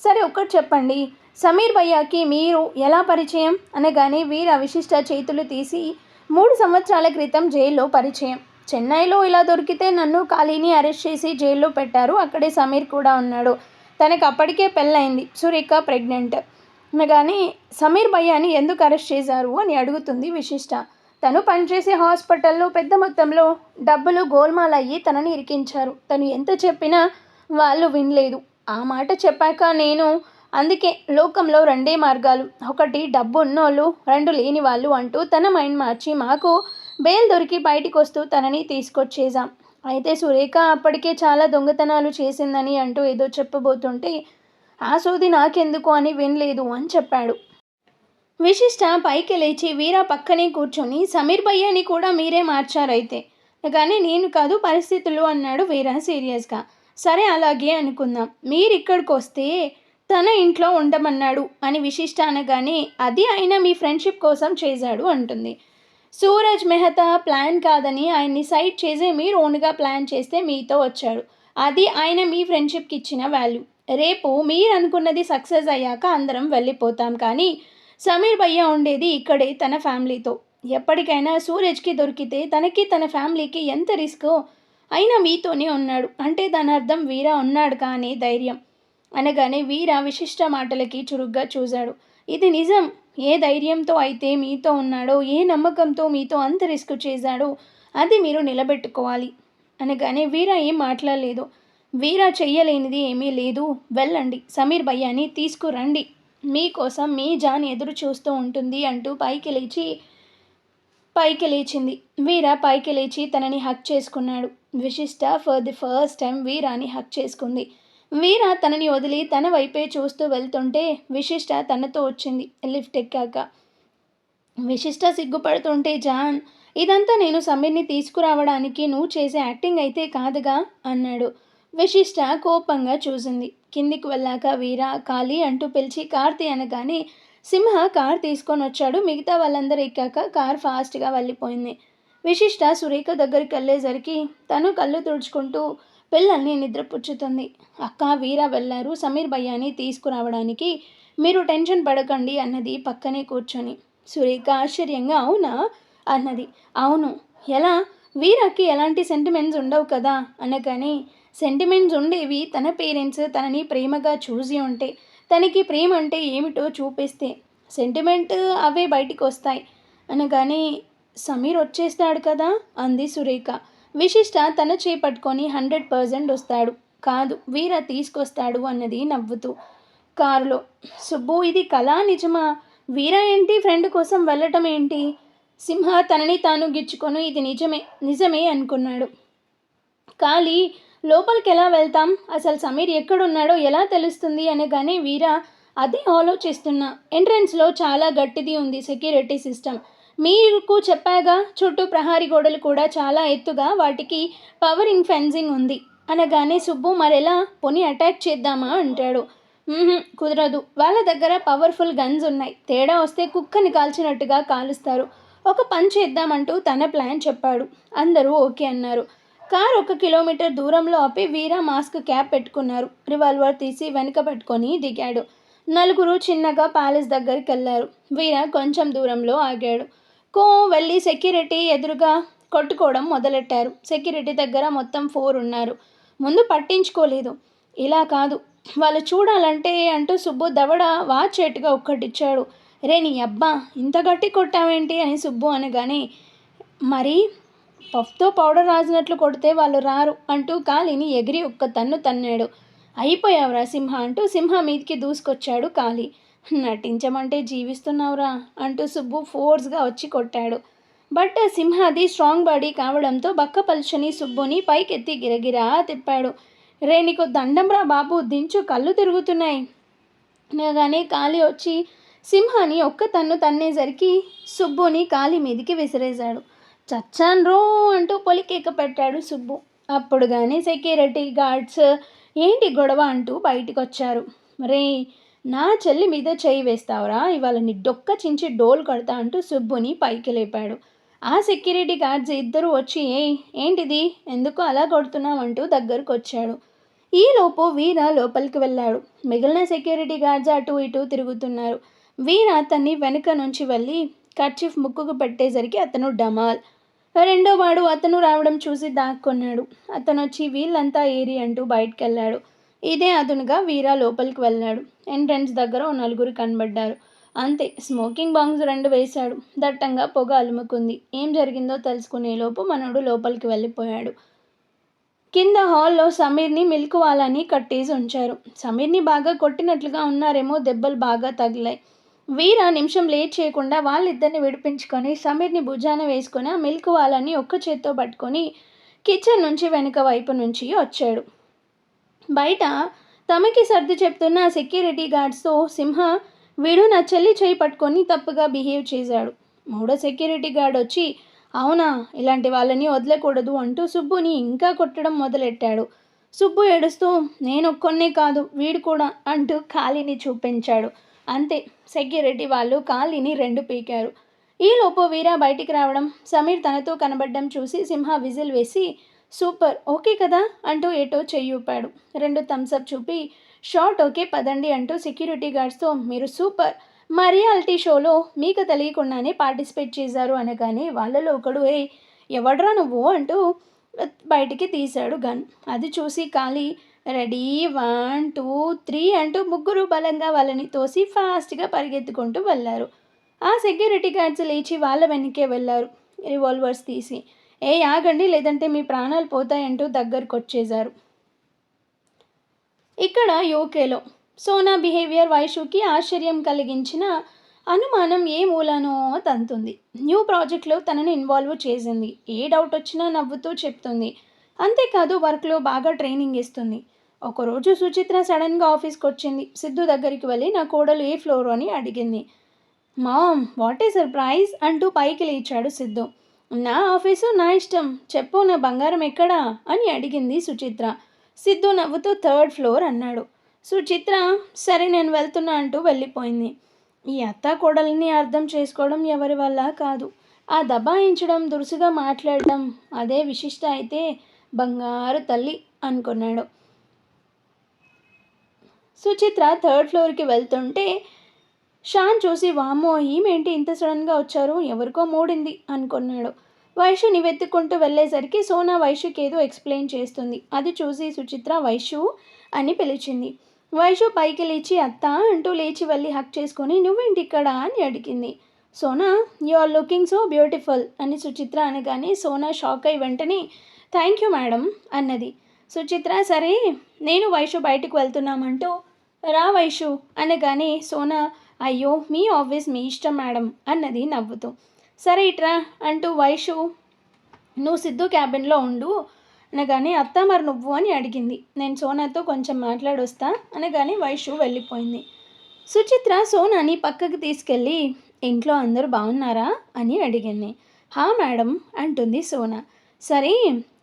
సరే ఒక్కటి చెప్పండి, సమీర్ భయ్యాకి మీరు ఎలా పరిచయం అనగానే వీర విశిష్ట చేతులు తీసి 3 సంవత్సరాల క్రితం జైల్లో పరిచయం. చెన్నైలో ఇలా దొరికితే నన్ను కాళీని అరెస్ట్ చేసి జైల్లో పెట్టారు. అక్కడే సమీర్ కూడా ఉన్నాడు. తనకు అప్పటికే పెళ్ళయింది. సురేఖ ప్రెగ్నెంట్ అనగానే సమీర్ భయ్యాని ఎందుకు అరెస్ట్ చేశారు అని అడుగుతుంది విశిష్ట. తను పనిచేసే హాస్పిటల్లో పెద్ద మొత్తంలో డబ్బులు గోల్మాల్ అయ్యి తనని ఇరికించారు. తను ఎంత చెప్పినా వాళ్ళు వినలేదు. ఆ మాట చెప్పాక అందుకే లోకంలో 2 మార్గాలు, ఒకటి డబ్బు ఉన్నోళ్ళు, 2 లేని వాళ్ళు అంటూ తన మైండ్ మార్చి మాకు బెయిల్ దొరికి బయటికి వస్తూ తనని తీసుకొచ్చేసాం. అయితే సురేఖ అప్పటికే చాలా దొంగతనాలు చేసిందని అంటూ ఏదో చెప్పబోతుంటే ఆ సోది నాకెందుకు అని వినలేదు అని చెప్పాడు. విశిష్ట పైకి లేచి వీరా పక్కనే కూర్చొని సమీర్ భయ్యాని కూడా మీరే మార్చారైతే, కానీ నేను కాదు పరిస్థితులు అన్నాడు వీరా సీరియస్గా. సరే అలాగే అనుకుందాం. మీరు ఇక్కడికి వస్తే తన ఇంట్లో ఉండమన్నాడు అని విశిష్ట అనగానే అది ఆయన మీ ఫ్రెండ్షిప్ కోసం చేశాడు అంటుంది. సూరజ్ మెహతా ప్లాన్ కాదని ఆయన్ని సైడ్ చేసి మీరు ఓన్గా ప్లాన్ చేస్తే మీతో వచ్చాడు. అది ఆయన మీ ఫ్రెండ్షిప్కి ఇచ్చిన వాల్యూ. రేపు మీరు అనుకున్నది సక్సెస్ అయ్యాక అందరం వెళ్ళిపోతాం, కానీ సమీర్ భయ్య ఉండేది ఇక్కడే తన ఫ్యామిలీతో. ఎప్పటికైనా సూరజ్కి దొరికితే తనకి తన ఫ్యామిలీకి ఎంత రిస్కో, అయినా మీతోనే ఉన్నాడు అంటే దాని అర్థం వీరా ఉన్నాడు కానీ ధైర్యం అనగానే వీరా విశిష్ట మాటలకి చురుగ్గా చూశాడు. ఇది నిజం. ఏ ధైర్యంతో అయితే మీతో ఉన్నాడో, ఏ నమ్మకంతో మీతో అంత రిస్క్ చేశాడో అది మీరు నిలబెట్టుకోవాలి అనగానే వీరా ఏం మాట్లాడలేదు. వీరా చెయ్యలేనిది ఏమీ లేదు, వెళ్ళండి, సమీర్ భయ్యాని తీసుకురండి, మీకోసం మీ జాన్ ఎదురు చూస్తూ ఉంటుంది అంటూ పైకి లేచింది. వీరా పైకి లేచి తనని హక్ చేసుకున్నాడు. Vishishta for the first time వీరాని హక్ చేసుకుంది. వీరా తనని వదిలి తన వైపే చూస్తూ వెళ్తుంటే విశిష్ట తనతో వచ్చింది. లిఫ్ట్ ఎక్కాక విశిష్ట సిగ్గుపడుతుంటే, జాన్, ఇదంతా నేను సమీర్ని తీసుకురావడానికి నువ్వు చేసే యాక్టింగ్ అయితే కాదుగా అన్నాడు. విశిష్ట కోపంగా చూసింది. కిందికి వెళ్ళాక వీరా ఖాళీ అంటూ పిలిచి కార్తీ అనగానే సింహ కార్ తీసుకొని వచ్చాడు. మిగతా వాళ్ళందరూ ఎక్కాక కార్ ఫాస్ట్గా వెళ్ళిపోయింది. విశిష్ట సురేఖ దగ్గరికి వెళ్ళేసరికి తను కళ్ళు తుడుచుకుంటూ పిల్లల్ని నిద్రపుచ్చుతుంది. అక్క, వీరా వెళ్ళారు సమీర్ భయ్యాని తీసుకురావడానికి, మీరు టెన్షన్ పడకండి అన్నది పక్కనే కూర్చొని. సురేఖ ఆశ్చర్యంగా అవునా అన్నది. అవును, ఎలా? వీరాకి ఎలాంటి సెంటిమెంట్స్ ఉండవు కదా అనగానే, సెంటిమెంట్స్ ఉండేవి తన పేరెంట్స్ తనని ప్రేమగా చూసి ఉంటే, తనకి ప్రేమ అంటే ఏమిటో చూపిస్తే సెంటిమెంట్ అవే బయటికి వస్తాయి అనగానే, సమీర్ వచ్చేస్తాడు కదా అంది సురేఖ. విశిష్ట తన చేపట్టుకొని 100% వస్తాడు కాదు, వీర తీసుకొస్తాడు అన్నది నవ్వుతూ. కారులో సుబ్బు, ఇది కళ నిజమా? వీర ఏంటి ఫ్రెండ్ కోసం వెళ్ళటం ఏంటి? సింహ తనని తాను గిచ్చుకొని ఇది నిజమే అనుకున్నాడు. ఖాళీ, లోపలికి ఎలా వెళ్తాం? అసలు సమీర్ ఎక్కడున్నాడో ఎలా తెలుస్తుంది అనగానే వీర అదే ఆలోచిస్తున్నా. ఎంట్రన్స్లో చాలా గట్టిది ఉంది సెక్యూరిటీ సిస్టమ్. మీకు చెప్పాగా, చుట్టూ ప్రహారీ గోడలు కూడా చాలా ఎత్తుగా, వాటికి పవరింగ్ ఫెన్సింగ్ ఉంది అనగానే సుబ్బు, మరెలా? పోనీ అటాక్ చేద్దామా అంటాడు. కుదరదు, వాళ్ళ దగ్గర పవర్ఫుల్ గన్స్ ఉన్నాయి, తేడా వస్తే కుక్కని కాల్చినట్టుగా కాలుస్తారు, ఒక పని చేద్దామంటూ తన ప్లాన్ చెప్పాడు. అందరూ ఓకే అన్నారు. కార్ 1 కిలోమీటర్ దూరంలో ఆపి వీరా మాస్క్ క్యాప్ పెట్టుకున్నారు. రివాల్వర్ తీసి వెనుక పెట్టుకొని దిగాడు. నలుగురు చిన్నగా ప్యాలెస్ దగ్గరికి వెళ్ళారు. వీరా కొంచెం దూరంలో ఆగాడు. వెళ్ళి సెక్యూరిటీ ఎదురుగా కొట్టుకోవడం మొదలెట్టారు. సెక్యూరిటీ దగ్గర మొత్తం 4 ఉన్నారు. ముందు పట్టించుకోలేదు. ఇలా కాదు, వాళ్ళు చూడాలంటే అంటూ సుబ్బు దవడ వాచేట్టుగా ఒక్కటిచ్చాడు. రే నీ అబ్బా, ఇంత గట్టి కొట్టావేంటి అని సుబ్బు అనగానే, మరి పఫ్తో పౌడర్ రాసినట్లు కొడితే వాళ్ళు రారు అంటూ కాళీని ఎగిరి ఒక్క తన్ను తన్నాడు. అయిపోయావురా సింహ అంటూ సింహ మీదికి దూసుకొచ్చాడు కాళీ. నటించమంటే జీవిస్తున్నావురా అంటూ సుబ్బు ఫోర్స్గా వచ్చి కొట్టాడు. బట్ సింహది స్ట్రాంగ్ బాడీ కావడంతో బక్కపల్చని సుబ్బుని పైకెత్తి గిరగిరా తిప్పాడు. రే నీకు దండంరా బాబు, దించు, కళ్ళు తిరుగుతున్నాయి అనగానే కాళీ వచ్చి సింహాన్ని ఒక్క తన్ను తన్నేసరికి సుబ్బుని కాళీ మీదికి విసిరేశాడు. చచ్చాన్రో అంటూ పొలికేక పెట్టాడు సుబ్బు. అప్పుడు కానీ సెక్యూరిటీ గార్డ్స్ ఏంటి గొడవ అంటూ బయటికి వచ్చారు. రే నా చెల్లి మీద చేయి వేస్తావురా, ఇవాళ నీ డొక్క చించి డోలు కొడతా అంటూ సుబ్బుని పైకి లేపాడు. ఆ సెక్యూరిటీ గార్డ్స్ ఇద్దరు వచ్చి ఏంటిది, ఎందుకు అలా కొడుతున్నావు అంటూ దగ్గరకు వచ్చాడు. ఈలోపు వీర లోపలికి వెళ్ళాడు. మిగిలిన సెక్యూరిటీ గార్డ్స్ అటు ఇటు తిరుగుతున్నారు. వీర అతన్ని వెనుక నుంచి వెళ్ళి కర్చీఫ్ ముక్కుకు పెట్టేసరికి అతను డమాల్. రెండో వాడు అతను రావడం చూసి దాక్కున్నాడు. అతను వచ్చి వీళ్ళంతా ఏరి అంటూ బయటకు వెళ్ళాడు. ఇదే అదునుగా వీర లోపలికి వెళ్ళాడు. ఎంట్రన్స్ దగ్గర ఓ నలుగురు కనబడ్డారు. అంతే, స్మోకింగ్ బాంగ్స్ 2 వేశాడు. దట్టంగా పొగ అలుముకుంది. ఏం జరిగిందో తెలుసుకునేలోపు మనోడు లోపలికి వెళ్ళిపోయాడు. కింద హాల్లో సమీర్ని మిల్కువాలని కట్టేసి ఉంచారు. సమీర్ని బాగా కొట్టినట్లుగా ఉన్నారేమో, దెబ్బలు బాగా తగిలాయి. వీర నిమిషం లేట్ చేయకుండా వాళ్ళిద్దరిని విడిపించుకొని సమీర్ని భుజాన వేసుకొని ఆ మిల్కువాలని ఒక్క చేత్తో పట్టుకొని కిచెన్ నుంచి వెనుక వైపు నుంచి వచ్చాడు. బయట తమకి సర్ది చెప్తున్న సెక్యూరిటీ గార్డ్స్తో సింహ, వీడు నా చెల్లి చేయి పట్టుకొని తప్పుగా బిహేవ్ చేశాడు. మూడో సెక్యూరిటీ గార్డ్ వచ్చి, అవునా, ఇలాంటి వాళ్ళని వదలకూడదు అంటూ సుబ్బుని ఇంకా కొట్టడం మొదలెట్టాడు. సుబ్బు ఏడుస్తూ, నేనొక్కొన్నే కాదు వీడు కూడా అంటూ కాళీని చూపించాడు. అంతే, సెక్యూరిటీ వాళ్ళు కాళీని 2 పీకారు. ఈలోపు వీర బయటికి రావడం, సమీర్ తనతో కనబడడం చూసి సింహ విజిల్ వేసి, సూపర్, ఓకే కదా అంటూ ఏటో చెయ్యూపాడు. 2 థమ్స్అప్ చూపి, షార్ట్ ఓకే పదండి అంటూ సెక్యూరిటీ గార్డ్స్తో, మీరు సూపర్, మా రియాలిటీ షోలో మీకు తెలియకుండానే పార్టిసిపేట్ చేశారు అనగానే వాళ్ళలో ఒకడు, ఎవడ్రా నువ్వు అంటూ బయటికి తీశాడు గన్. అది చూసి కాళీ, రెడీ 1 2 3 అంటూ ముగ్గురు బలంగా వాళ్ళని తోసి ఫాస్ట్గా పరిగెత్తుకుంటూ వెళ్ళారు. ఆ సెక్యూరిటీ గార్డ్స్ లేచి వాళ్ళ వెనకే వెళ్ళారు, రివాల్వర్స్ తీసి. ఆగండి లేదంటే మీ ప్రాణాలు పోతాయంటూ దగ్గరకు వచ్చేశారు. ఇక్కడ యూకేలో సోనా బిహేవియర్ వైషుకి ఆశ్చర్యం కలిగించిన అనుమానం ఏ మూలనో తంతుంది. న్యూ ప్రాజెక్ట్లో తనని ఇన్వాల్వ్ చేసింది. ఏ డౌట్ వచ్చినా నవ్వుతూ చెప్తుంది. అంతేకాదు వర్క్లో బాగా ట్రైనింగ్ ఇస్తుంది. ఒకరోజు సుచిత్ర సడన్గా ఆఫీస్కి వచ్చింది. సిద్ధు దగ్గరికి వెళ్ళి నా కోడలు ఏ ఫ్లోర్ అని అడిగింది. మామ్, వాట్ ఏ సర్ప్రైజ్ అంటూ పైకి లేచాడు సిద్ధు. నా ఆఫీసు నా ఇష్టం, చెప్పు నా బంగారం ఎక్కడా అని అడిగింది సుచిత్ర. సిద్ధు నవ్వుతూ 3rd ఫ్లోర్ అన్నాడు. సుచిత్ర సరే నేను వెళ్తున్నా అంటూ వెళ్ళిపోయింది. ఈ అత్త కోడల్ని అర్థం చేసుకోవడం ఎవరి వల్ల కాదు. ఆ దబాయించడం, దురుసుగా మాట్లాడడం, అదే విశిష్ట అయితే బంగారు తల్లి అనుకున్నాడు. సుచిత్ర 3rd ఫ్లోర్కి వెళ్తుంటే షాన్ చూసి, వామ్మో ఈమెంటి ఇంత సడన్గా వచ్చారు, ఎవరికో మూడింది అనుకున్నాడు. వైషుని వెతుక్కుంటూ వెళ్ళేసరికి సోనా వైషుకి ఏదో ఎక్స్ప్లెయిన్ చేస్తుంది. అది చూసి సుచిత్ర వైషు అని పిలిచింది. వైషు పైకి లేచి అత్త అంటూ లేచి వెళ్ళి హక్ చేసుకొని, నువ్వేంటి ఇక్కడ అని అడిగింది. Sona, you are looking so beautiful అని సుచిత్ర అనగానే సోనా షాక్ అయి వెంటనే థ్యాంక్ యూ మేడం అన్నది. సుచిత్ర సరే నేను వైషు బయటకు వెళ్తున్నామంటూ రా వైషు అనగానే సోనా, అయ్యో మీ ఆఫీస్ మీ ఇష్టం మేడం అన్నది నవ్వుతూ. సరే ఇట్రా అంటూ వైషు, నువ్వు సిద్ధు క్యాబిన్లో ఉండు అనగానే అత్త మరి నువ్వు అని అడిగింది. నేను సోనాతో కొంచెం మాట్లాడొస్తా అనగానే వైషు వెళ్ళిపోయింది. సుచిత్ర సోనాని పక్కకు తీసుకెళ్ళి, ఇంట్లో అందరూ బాగున్నారా అని అడిగింది. హా మేడం అంటుంది సోనా. సరే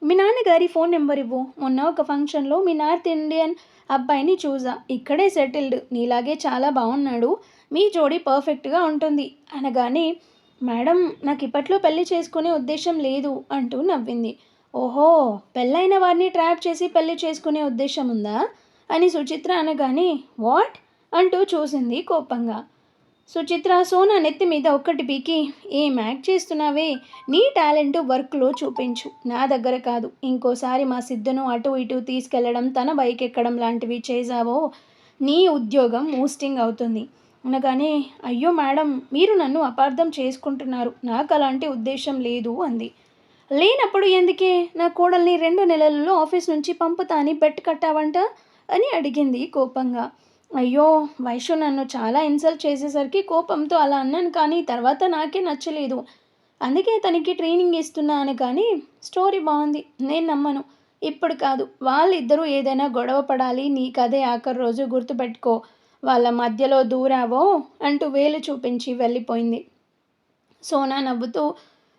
మీ నాన్నగారి ఫోన్ నెంబర్ ఇవ్వు, మొన్న ఒక ఫంక్షన్లో మీ నార్త్ ఇండియన్ అబ్బాయిని చూసా, ఇక్కడే సెటిల్డ్, నీలాగే చాలా బాగున్నాడు, మీ జోడీ పర్ఫెక్ట్గా ఉంటుంది అనగానే, మేడం నాకు ఇప్పట్లో పెళ్లి చేసుకునే ఉద్దేశం లేదు అంటూ నవ్వింది. ఓహో, పెళ్ళైన వారిని ట్రాప్ చేసి పెళ్లి చేసుకునే ఉద్దేశం ఉందా అని సుచిత్ర అనగానే, వాట్ అంటూ చూసింది కోపంగా. సుచిత్ర సోనా నెత్తి మీద ఒక్కటి పీకి, ఏం యాక్ట్ చేస్తున్నావే, నీ టాలెంట్ వర్క్లో చూపించు, నా దగ్గర కాదు. ఇంకోసారి మా సిద్ధును అటు ఇటు తీసుకెళ్లడం, తన బైక్ ఎక్కడం లాంటివి చేశావో నీ ఉద్యోగం మూస్టింగ్ అవుతుంది అనగానే, అయ్యో మేడం, మీరు నన్ను అపార్థం చేసుకుంటున్నారు, నాకు అలాంటి ఉద్దేశం లేదు అంది. లేనప్పుడు ఎందుకే నా కోడల్ని 2 నెలలలో ఆఫీస్ నుంచి పంపుతా అని బెట్ కట్టావంట అని అడిగింది కోపంగా. అయ్యో! వైషు నన్ను చాలా ఇన్సల్ట్ చేసేసరికి కోపంతో అలా అన్నాను, కానీ తర్వాత నాకే నచ్చలేదు. అందుకే తనకి ట్రైనింగ్ ఇస్తున్నాను. కానీ స్టోరీ బాగుంది, నేను నమ్మను. ఇప్పుడు కాదు, వాళ్ళిద్దరూ ఏదైనా గొడవ పడాలి, నీకదే ఆఖరి రోజు, గుర్తుపెట్టుకో. వాళ్ళ మధ్యలో దూరావో అంటూ వేలు చూపించి వెళ్ళిపోయింది. సోనా నవ్వుతూ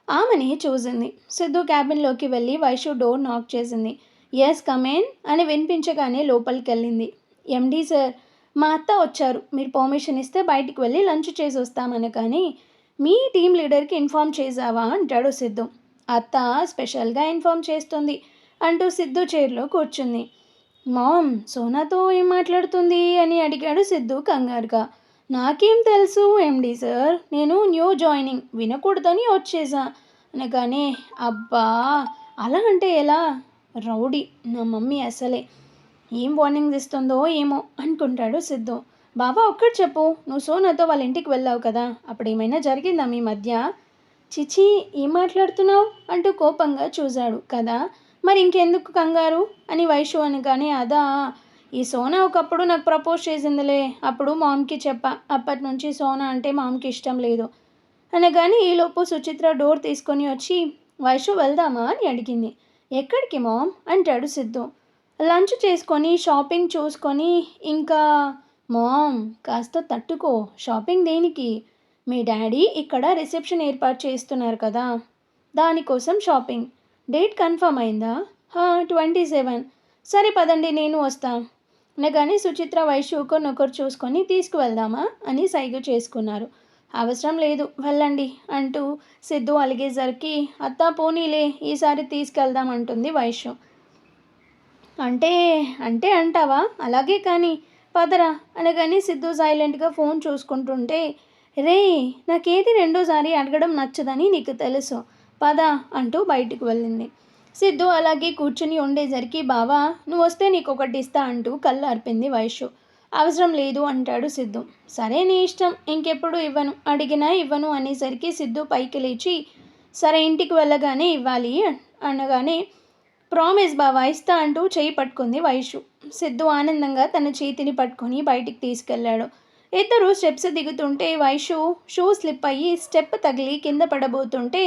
ఆమెని చూసింది. సిద్ధు క్యాబిన్లోకి వెళ్ళి వైషు డోర్ నాక్ చేసింది. ఎస్ కమేన్ అని వినిపించగానే లోపలికెళ్ళింది. ఎండీ సార్, మా అత్త వచ్చారు, మీరు పర్మిషన్ ఇస్తే బయటికి వెళ్ళి లంచ్ చేసి వస్తామని. కానీ మీ టీం లీడర్కి ఇన్ఫామ్ చేసావా అంటాడు సిద్ధు. అత్త స్పెషల్గా ఇన్ఫామ్ చేస్తుంది అంటూ సిద్ధు చైర్లో కూర్చుంది. మామ్, సోనాతో ఏం మాట్లాడుతుంది అని అడిగాడు సిద్ధు కంగారుగా. నాకేం తెలుసు ఎండి సార్, నేను న్యూ జాయినింగ్, వినకూడదని వచ్చేసా అనగానే, అబ్బా అలా అంటే ఎలా, రౌడీ నా మమ్మీ అసలే, ఏం వార్నింగ్స్ ఇస్తుందో ఏమో అనుకుంటాడు సిద్ధు. బాబా ఒక్కటి చెప్పు, నువ్వు సోనాతో వాళ్ళ ఇంటికి వెళ్ళావు కదా, అప్పుడు ఏమైనా జరిగిందా మీ మధ్య? చిచి, ఏం మాట్లాడుతున్నావు అంటూ కోపంగా చూశాడు. కదా మరి ఇంకెందుకు కంగారు అని వైషు అనగానే, అదా, ఈ సోనా ఒకప్పుడు నాకు ప్రపోజ్ చేసిందిలే, అప్పుడు మామ్కి చెప్పా, అప్పటి నుంచి సోనా అంటే మామ్కి ఇష్టం లేదు అనగానే, ఈలోపు సుచిత్ర డోర్ తీసుకొని వచ్చి, వైషు వెళ్దామా అని అడిగింది. ఎక్కడికి మామ్ అంటాడు సిద్ధు. లంచ్ చేసుకొని షాపింగ్ చూసుకొని ఇంకా. మామ్ కాస్త తట్టుకో, షాపింగ్ దేనికి, మీ డాడీ ఇక్కడ రిసెప్షన్ ఏర్పాటు చేస్తున్నారు కదా, దానికోసం షాపింగ్. డేట్ కన్ఫర్మ్ అయిందా? 27. సరే పదండి, నేను వస్తా అనగానే సుచిత్ర వైషు ఒకరినొకరు చూసుకొని తీసుకువెళ్దామా అని సైగ చేసుకున్నారు. అవసరం లేదు, వెళ్ళండి అంటూ సిద్ధు అలిగేసరికి, అత్తా పోనీలే, ఈసారి తీసుకెళ్దాం అంటుంది వైషు. అంటే అంటే అంటావా, అలాగే కానీ పదరా అనగానే సిద్ధు సైలెంట్గా ఫోన్ చూసుకుంటుంటే, రే నాకేది రెండోసారి అడగడం నచ్చదని నీకు తెలుసు, పద అంటూ బయటకు వెళ్ళింది. సిద్ధు అలాగే కూర్చుని ఉండేసరికి, బావా నువ్వు వస్తే నీకు ఒకటి ఇస్తా అంటూ కళ్ళు అర్పింది వైషు. అవసరం లేదు అంటాడు సిద్ధు. సరే నీ ఇష్టం, ఇంకెప్పుడు ఇవ్వను, అడిగినా ఇవ్వను అనేసరికి సిద్ధు పైకి లేచి, సరే ఇంటికి వెళ్ళగానే ఇవ్వాలి అనగానే, ప్రామిస్ బావా, ఇస్తా అంటూ చేయి పట్టుకుంది వైషు. సిద్ధు ఆనందంగా తన చేతిని పట్టుకొని బయటికి తీసుకెళ్లాడు. ఇద్దరు స్టెప్స్ దిగుతుంటే వైషు షూ స్లిప్ అయ్యి స్టెప్ తగిలి కింద పడబోతుంటే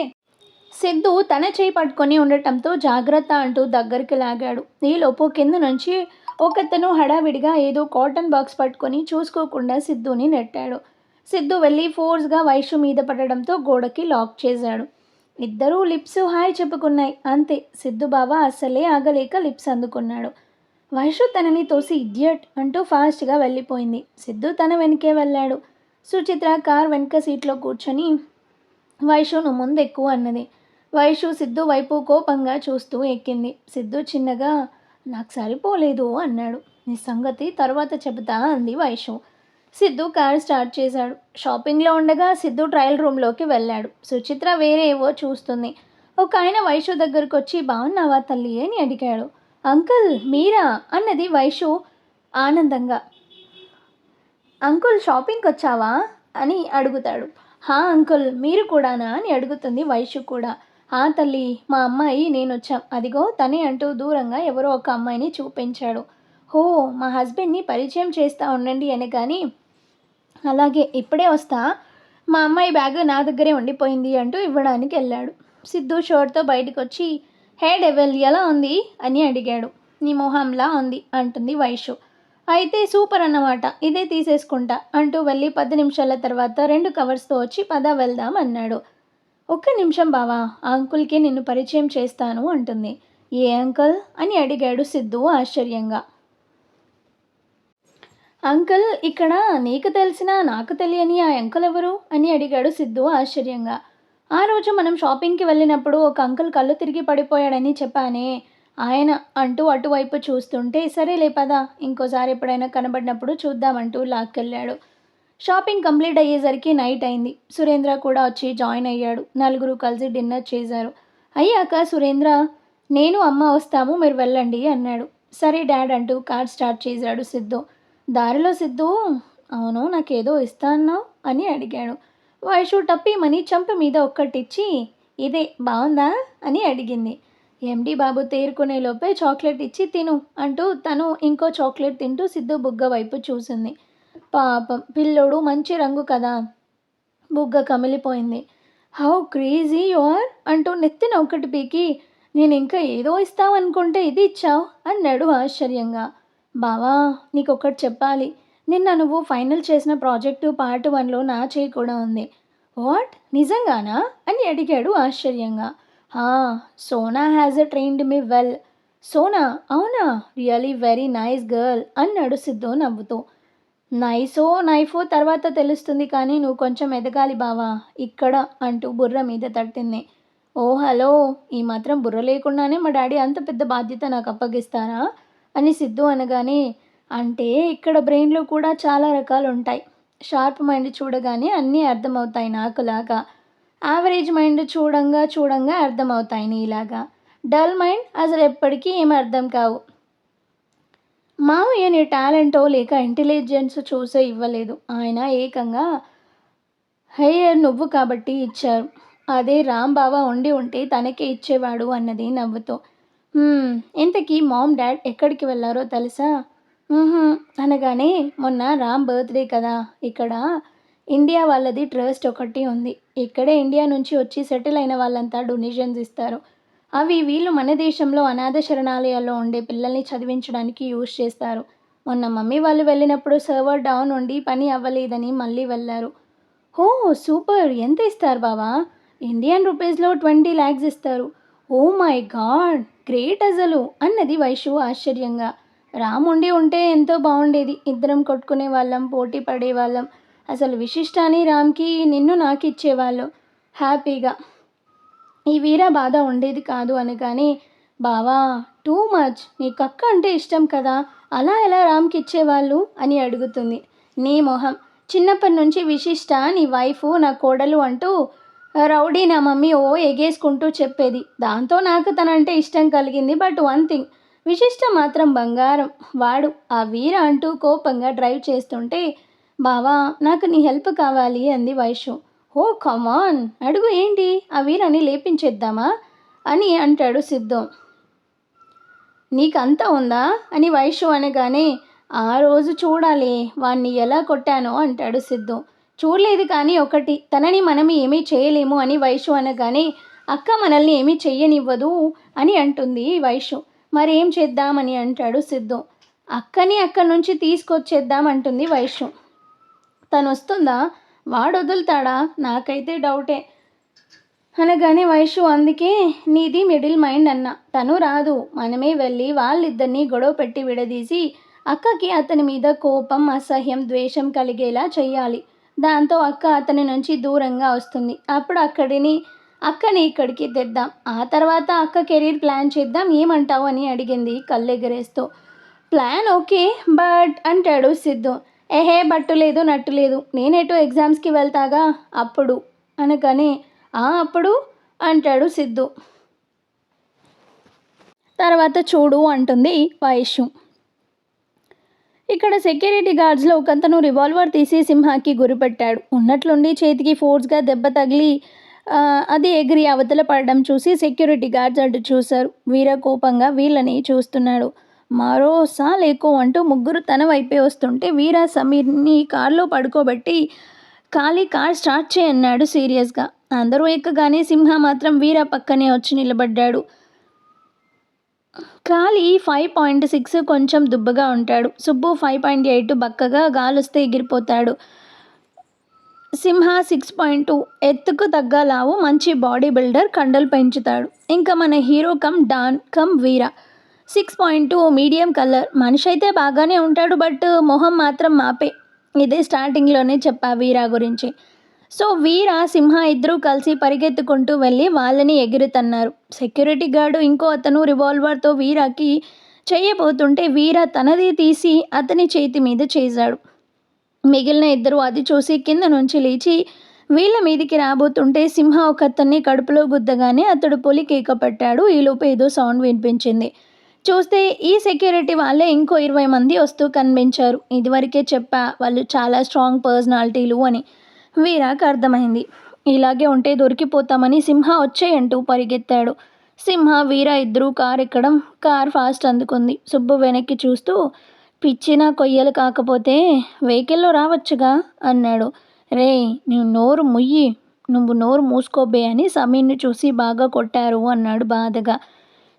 సిద్ధు తన చేయి పట్టుకొని ఉండటంతో జాగ్రత్త అంటూ దగ్గరికి లాగాడు. ఈలోపు కింద నుంచి ఒకతను హడావిడిగా ఏదో కాటన్ బాక్స్ పట్టుకొని చూసుకోకుండా సిద్ధుని నెట్టాడు. సిద్ధు వెళ్ళి ఫోర్స్గా వైషు మీద పడడంతో గోడకి లాక్ చేశాడు. ఇద్దరూ లిప్స్ హాయ్ చెప్పుకున్నాయి, అంతే. సిద్ధు బావ అస్సలే ఆగలేక లిప్స్ అందుకున్నాడు. వైషు తనని తోసి ఇడియట్ అంటూ ఫాస్ట్గా వెళ్ళిపోయింది. సిద్ధు తన వెనకే వెళ్ళాడు. సుచిత్ర కార్ వెనక సీట్లో కూర్చొని, వైషు నువ్వు ముందు ఎక్కువ అన్నది. వైషు సిద్ధు వైపు కోపంగా చూస్తూ ఎక్కింది. సిద్ధు చిన్నగా, నాకు సరిపోలేదు అన్నాడు. నీ సంగతి తర్వాత చెబుతా అంది వైషు. సిద్ధు కారు స్టార్ట్ చేశాడు. షాపింగ్లో ఉండగా సిద్ధు ట్రయల్ రూమ్లోకి వెళ్ళాడు. సుచిత్ర వేరే ఏవో చూస్తుంది. ఒక ఆయన వైషు దగ్గరకు వచ్చి, బాగున్నావా తల్లి అని అడిగాడు. అంకుల్ మీరా అన్నది వైషు ఆనందంగా. అంకుల్ షాపింగ్కి వచ్చావా అని అడుగుతాడు. హా అంకుల్, మీరు కూడానా అని అడుగుతుంది వైషు కూడా. హా తల్లి, మా అమ్మాయి నేను వచ్చాం, అదిగో తనే అంటూ దూరంగా ఎవరో ఒక అమ్మాయిని చూపించాడు. హో, మా హస్బెండ్ని పరిచయం చేస్తా ఉండండి అనగాని, అలాగే ఇప్పుడే వస్తా, మా అమ్మాయి బ్యాగ్ నా దగ్గరే ఉండిపోయింది అంటూ ఇవ్వడానికి వెళ్ళాడు. సిద్ధు షర్ట్తో బయటకు వచ్చి, హే డెవెల్ ఎలా ఉంది అని అడిగాడు. నీ మొహంలా ఉంది అంటుంది వైషు. అయితే సూపర్ అన్నమాట, ఇదే తీసేసుకుంటా అంటూ వెళ్ళి 10 నిమిషాల తర్వాత 2 కవర్స్తో వచ్చి పద వెళ్దాం అన్నాడు. ఒక్క నిమిషం బావా, ఆ అంకుల్కి నిన్ను పరిచయం చేస్తాను అంటుంది. ఏ అంకుల్ అని అడిగాడు సిద్ధు ఆశ్చర్యంగా. అంకుల్ ఇక్కడ నీకు తెలిసిన నాకు తెలియని ఆ అంకుల్ ఎవరు అని అడిగాడు సిద్ధు ఆశ్చర్యంగా. ఆ రోజు మనం షాపింగ్కి వెళ్ళినప్పుడు ఒక అంకుల్ కళ్ళు తిరిగి పడిపోయాడని చెప్పానే, ఆయన అంటూ అటువైపు చూస్తుంటే, సరేలే పద, ఇంకోసారి ఎప్పుడైనా కనబడినప్పుడు చూద్దామంటూ లాక్కెళ్ళాడు. షాపింగ్ కంప్లీట్ అయ్యేసరికి నైట్ అయింది. సురేంద్ర కూడా వచ్చి జాయిన్ అయ్యాడు. నలుగురు కలిసి డిన్నర్ చేశారు. అయ్యాక సురేంద్ర, నేను అమ్మ వస్తాము, మీరు వెళ్ళండి అన్నాడు. సరే డాడ్ అంటూ కార్ స్టార్ట్ చేశాడు సిద్ధు. దారిలో సిద్ధు, అవును నాకేదో ఇస్తా అన్నావు అని అడిగాడు. వైషు టప్పీమని చంప మీద ఒక్కటిచ్చి, ఇదే బాగుందా అని అడిగింది. ఎండి బాబు తేరుకునే లోపే చాక్లెట్ ఇచ్చి తిను అంటూ తను ఇంకో చాక్లెట్ తింటూ సిద్ధు బుగ్గ వైపు చూసింది. పాపం పిల్లోడు మంచి రంగు కదా. బుగ్గ కమిలిపోయింది. హౌ క్రేజీ యు ఆర్ అంటూ నెత్తిన ఒకటి పీకి, నేను ఇంకా ఏదో ఇస్తావనుకుంటే ఇది ఇచ్చావు అన్నాడు ఆశ్చర్యంగా. బావా నీకొకటి చెప్పాలి. నిన్న నువ్వు ఫైనల్ చేసిన ప్రాజెక్టు పార్ట్ 1లో నా చేయి కూడా ఉంది. వాట్ నిజంగానా అని అడిగాడు ఆశ్చర్యంగా. Sona has trained me well. Sona అవునా, రియలీ వెరీ నైస్ గర్ల్ అన్నాడు సిద్ధు నవ్వుతూ. నైసో నైఫో తర్వాత తెలుస్తుంది, కానీ నువ్వు కొంచెం ఎదగాలి బావా ఇక్కడ అంటూ బుర్ర మీద తట్టింది. ఓ హలో, ఈ మాత్రం బుర్ర లేకుండానే మా డాడీ అంత పెద్ద బాధ్యత నాకు అప్పగిస్తారా అని సిద్ధు అనగానే, అంటే ఇక్కడ బ్రెయిన్లో కూడా చాలా రకాలు ఉంటాయి. షార్ప్ మైండ్ చూడగానే అన్నీ అర్థమవుతాయి నాకులాగా. యావరేజ్ మైండ్ చూడంగా చూడంగా అర్థమవుతాయి నీలాగా. డల్ మైండ్ అసలు ఎప్పటికీ ఏం అర్థం కావు. మావయ్య నీ టాలెంటో లేక ఇంటెలిజెన్స్ చూసే ఇవ్వలేదు. ఆయన ఏకంగా హయ్యర్ నువ్వు కాబట్టి ఇచ్చారు. అదే రామ్ బావ ఉండి ఉంటే తనకే ఇచ్చేవాడు అన్నది నవ్వుతూ. ఇంతకీ మామ్ డాడ్ ఎక్కడికి వెళ్ళారో తెలుసా? అనగానే, మొన్న రామ్ బర్త్డే కదా, ఇక్కడ ఇండియా వాళ్ళది ట్రస్ట్ ఒకటి ఉంది. ఇక్కడే ఇండియా నుంచి వచ్చి సెటిల్ అయిన వాళ్ళంతా డొనేషన్స్ ఇస్తారు. అవి వీళ్ళు మన దేశంలో అనాథ శరణాలయాల్లో ఉండే పిల్లల్ని చదివించడానికి యూజ్ చేస్తారు. మొన్న మమ్మీ వాళ్ళు వెళ్ళినప్పుడు సర్వర్ డౌన్ ఉండి పని అవ్వలేదని మళ్ళీ వెళ్ళారు. ఓ సూపర్, ఎంత ఇస్తారు బావా? ఇండియన్ రూపీస్లో 20 lakhs ఇస్తారు. ఓ మై గాడ్, గ్రేట్ అసలు అన్నది వైషు ఆశ్చర్యంగా. రామ్ ఉండి ఉంటే ఎంతో బాగుండేది. ఇద్దరం కొట్టుకునే వాళ్ళం, పోటీ పడేవాళ్ళం. అసలు విశిష్టాని రామ్కి నిన్ను నాకు ఇచ్చేవాళ్ళు హ్యాపీగా. ఈ వీర బాధ ఉండేది కాదు అనగానే, బావా టూ మచ్, నీకు అక్క అంటే ఇష్టం కదా, అలా ఎలా రామ్కి ఇచ్చేవాళ్ళు అని అడుగుతుంది. నీ మొహం, చిన్నప్పటి నుంచి విశిష్ట నీ వైఫ్ నా కోడలు అంటూ రౌడీ నా మమ్మీ ఓ ఎగేసుకుంటూ చెప్పేది. దాంతో నాకు తనంటే ఇష్టం కలిగింది. బట్ వన్ థింగ్, విశిష్ట మాత్రం బంగారం. వాడు ఆ వీర అంటూ కోపంగా డ్రైవ్ చేస్తుంటే, బావా నాకు నీ హెల్ప్ కావాలి అంది వైషు. ఓ కమాన్ అడుగు, ఏంటి ఆ వీరని లేపించేద్దామా అని అంటాడు సిద్ధు. నీకంతా ఉందా అని వైషు అనగానే, ఆ రోజు చూడాలి వాణ్ణి ఎలా కొట్టానో అంటాడు సిద్ధు. చూడలేదు కానీ ఒకటి, తనని మనం ఏమీ చేయలేము అని వైషు అనగానే, అక్క మనల్ని ఏమీ చెయ్యనివ్వదు అని అంటుంది వైషు. మరేం చేద్దామని అంటాడు సిద్ధు. అక్కని అక్కడి నుంచి తీసుకొచ్చేద్దాం అంటుంది వైషు. తను వస్తుందా? వాడు వదులుతాడా? నాకైతే డౌటే అనగానే వైషు, అందుకే నీది మిడిల్ మైండ్ అన్న. తను రాదు, మనమే వెళ్ళి వాళ్ళిద్దరినీ గొడవ పెట్టి విడదీసి అక్కకి అతని మీద కోపం, అసహ్యం, ద్వేషం కలిగేలా చెయ్యాలి. దాంతో అక్క అతని నుంచి దూరంగా వస్తుంది. అప్పుడు అక్కని ఇక్కడికి తెద్దాం. ఆ తర్వాత అక్క కెరీర్ ప్లాన్ చేద్దాం, ఏమంటావు అని అడిగింది కళ్ళెగరేస్తూ. ప్లాన్ ఓకే బట్ అంటాడు సిద్ధు. ఏహే బట్టు లేదు నట్టు లేదు, నేనేటో ఎగ్జామ్స్కి వెళ్తాగా అప్పుడు అనగానే, అప్పుడు అంటాడు సిద్ధు. తర్వాత చూడు అంటుంది వైషు. ఇక్కడ సెక్యూరిటీ గార్డ్స్లో ఒకతను రివాల్వర్ తీసి సింహాకి గురిపెట్టాడు. ఉన్నట్లుండి చేతికి ఫోర్స్గా దెబ్బ తగిలి అది ఎగిరి అవతల పడడం చూసి సెక్యూరిటీ గార్డ్స్ అడ్డు చూశారు. వీర కోపంగా వీళ్ళని చూస్తున్నాడు. మరోసారి ఎక్కువ అంటూ ముగ్గురు తన వైపే వస్తుంటే వీర సమీర్ని కారులో పడుకోబెట్టి, ఖాళీ కార్ స్టార్ట్ చేయన్నాడు సీరియస్గా. అందరూ ఎక్కగానే సింహ మాత్రం వీర పక్కనే వచ్చి నిలబడ్డాడు. ఖాళీ 5.6 కొంచెం దుబ్బగా ఉంటాడు. సుబ్బు 5.8 బక్కగా, గాలొస్తే ఎగిరిపోతాడు. సింహ 6.2 ఎత్తుకు తగ్గ లావు, మంచి బాడీ బిల్డర్, కండలు పెంచుతాడు. ఇంకా మన హీరో కమ్ డాన్ కమ్ వీర 6.2 మీడియం కలర్. మనిషి అయితే బాగానే ఉంటాడు, బట్ మొహం మాత్రం మాపే. ఇదే స్టార్టింగ్లోనే చెప్పా వీరా గురించి. సో వీర, సింహ ఇద్దరూ కలిసి పరిగెత్తుకుంటూ వెళ్ళి వాళ్ళని ఎగిరితన్నారు. సెక్యూరిటీ గార్డు ఇంకో అతను రివాల్వర్తో వీరాకి చేయబోతుంటే వీర తనది తీసి అతని చేతి మీద చేశాడు. మిగిలిన ఇద్దరు అది చూసి కింద నుంచి లేచి వీళ్ళ మీదికి రాబోతుంటే సింహ ఒక అతన్ని కడుపులో గుద్దగానే అతడు పులి కేక పెట్టాడు. ఈలోపు ఏదో సౌండ్ వినిపించింది. చూస్తే ఈ సెక్యూరిటీ వాళ్ళే ఇంకో 20 మంది వస్తూ కనిపించారు. ఇదివరకే చెప్పా వాళ్ళు చాలా స్ట్రాంగ్ పర్సనాలిటీలు అని. వీరాకు అర్థమైంది. ఇలాగే ఉంటే దొరికిపోతామని సింహ వచ్చేయంటూ పరిగెత్తాడు. సింహ వీర ఇద్దరూ కారు ఎక్కడం కార్ ఫాస్ట్ అందుకుంది. సుబ్బు వెనక్కి చూస్తూ పిచ్చినా కొయ్యలు కాకపోతే వెహికల్లో రావచ్చుగా అన్నాడు. రే నువ్వు నోరు ముయ్యి, నువ్వు నోరు మూసుకోబే అని సమీర్ని చూసి బాగా కొట్టారు అన్నాడు బాధగా.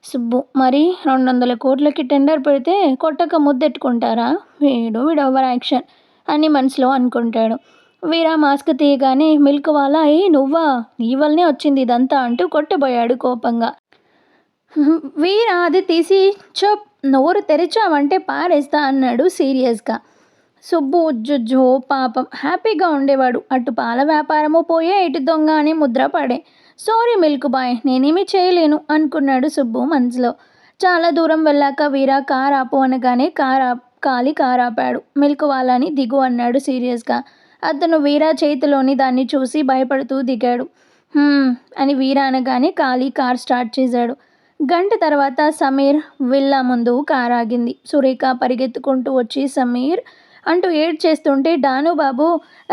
సుబ్బు మరి 200 కోట్లకి టెండర్ పెడితే కొట్టక ముద్దెట్టుకుంటారా? వీడు ఓవర్ యాక్షన్ అని మనసులో అనుకుంటాడు. వీరా మాస్క్ తీయగానే మిల్క్ వాలా ఏ నువ్వా, నీ వల్లనే వచ్చింది ఇదంతా అంటూ కొట్టబోయాడు కోపంగా. వీరా అది తీసి చప్ నోరు తెరిచావంటే పారేస్తా అన్నాడు సీరియస్గా. సుబ్బు ఉజ్జుజ్జో పాపం హ్యాపీగా ఉండేవాడు. అటు పాల వ్యాపారము పోయే ఇటు దొంగ అని ముద్ర పడే. సారీ మిల్క్ బాయ్ నేనేమీ చేయలేను అనుకున్నాడు సుబ్బు మనసులో. చాలా దూరం వెళ్ళాక వీరా కార్ ఆపు అనగానే కార్ ఆపాడు. మిల్క్ వాళ్ళని దిగు అన్నాడు సీరియస్గా. అతను వీరా చేతిలోని దాన్ని చూసి భయపడుతూ దిగాడు. అని వీరా అనగానే కార్ స్టార్ట్ చేశాడు. గంట తర్వాత సమీర్ విల్లా ముందు కార్ ఆగింది. సురేఖ పరిగెత్తుకుంటూ వచ్చి సమీర్ అంటూ ఏడ్చేస్తుంటే డాను బాబు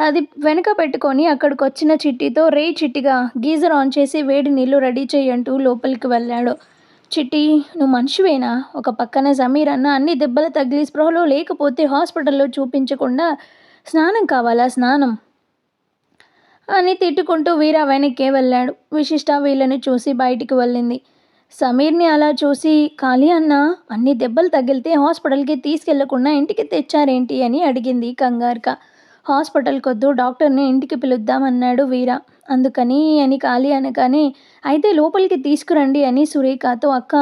అది వెనక పెట్టుకొని అక్కడికి వచ్చిన చిట్టితో రే చిట్టిగా గీజర్ ఆన్ చేసి వేడి నీళ్లు రెడీ చేయంటూ లోపలికి వెళ్ళాడు. చిట్టి నువ్వు మనిషివేనా? ఒక పక్కన సమీర్ అన్న అన్ని దెబ్బలు తగిలి స్పృహలో లేకపోతే హాస్పిటల్లో చూపించకుండా స్నానం కావాలా స్నానం అని తిట్టుకుంటూ వీరా వెనక్కే వెళ్ళాడు. విశిష్ట వీళ్ళని చూసి బయటికి వెళ్ళింది. సమీర్ని అలా చూసి ఖాళీ అన్న అన్ని దెబ్బలు తగిలితే హాస్పిటల్కి తీసుకెళ్లకుండా ఇంటికి తెచ్చారేంటి అని అడిగింది కంగారుగా. హాస్పిటల్కి వద్దు డాక్టర్ని ఇంటికి పిలుద్దామన్నాడు వీర. అందుకని అని ఖాళీ అనగానే అయితే లోపలికి తీసుకురండి అని సురేఖతో అక్క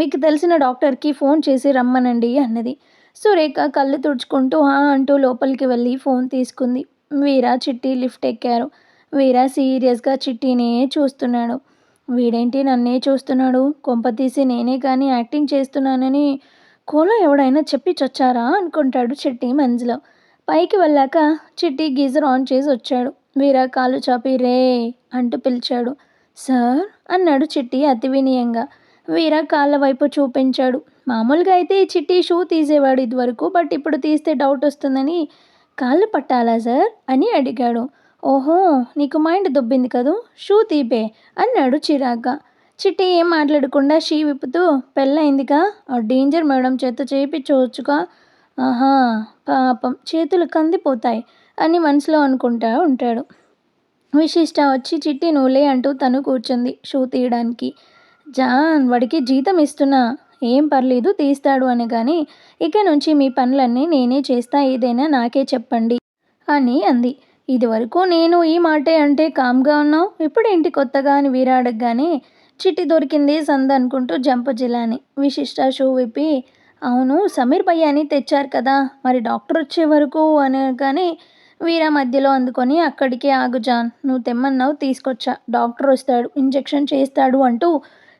మీకు తెలిసిన డాక్టర్కి ఫోన్ చేసి రమ్మనండి అన్నది. సురేఖ కళ్ళు తుడుచుకుంటూ హా అంటూ లోపలికి వెళ్ళి ఫోన్ తీసుకుంది. వీర చిట్టి లిఫ్ట్ ఎక్కారు. వీర సీరియస్గా చిట్టినే చూస్తున్నాడు. వీడేంటి నన్నే చూస్తున్నాడు, కొంపతీసి నేనే కానీ యాక్టింగ్ చేస్తున్నానని కోలో ఎవడైనా చెప్పి చచ్చారా అనుకుంటాడు చిట్టి మనసులో. పైకి వెళ్ళాక చిట్టి గీజర్ ఆన్ చేసి వచ్చాడు. వీరా కాలు చాపి రే అంటూ పిలిచాడు. సార్ అన్నాడు చిట్టి అతి వినయంగా. వీరా కాళ్ళ వైపు చూపించాడు. మామూలుగా అయితే చిట్టి షూ తీసేవాడు ఇదివరకు, బట్ ఇప్పుడు తీస్తే డౌట్ వస్తుందని కాళ్ళు పట్టాలా సార్ అని అడిగాడు. ఓహో నీకు మైండ్ దొబ్బింది కదూ, షూ తీపే అన్నాడు చిరాగ్గా. చిట్టి ఏం మాట్లాడకుండా షీ విప్పుతూ పెళ్ళయిందిగా ఆ డేంజర్ మేడం చేత చేయించవచ్చుగా. ఆహా పాపం చేతులు కందిపోతాయి అని మనసులో అనుకుంటా ఉంటాడు. విశిష్ట వచ్చి చిట్టి నూలే అంటూ తను కూర్చుంది షూ తీయడానికి. జాన్ వాడికి జీతం ఇస్తున్నా, ఏం పర్లేదు తీస్తాడు అనగానే ఇక నుంచి మీ పనులన్నీ నేనే చేస్తా, ఏదైనా నాకే చెప్పండి అని అంది. ఇదివరకు నేను ఈ మాటే అంటే కామ్గా ఉన్నావు, ఇప్పుడేంటి కొత్తగా అని వీరా అడగగానే చిట్టి దొరికింది సంద అనుకుంటూ జంపు జిలాని. విశిష్ట షూ విప్పి అవును సమీర్ భయ్యాని తెచ్చారు కదా, మరి డాక్టర్ వచ్చే వరకు అనగానే వీరా మధ్యలో అందుకొని అక్కడికే ఆగు జాన్, నువ్వు తెమ్మన్నావు తీసుకొచ్చా, డాక్టర్ వస్తాడు ఇంజెక్షన్ చేస్తాడు అంటూ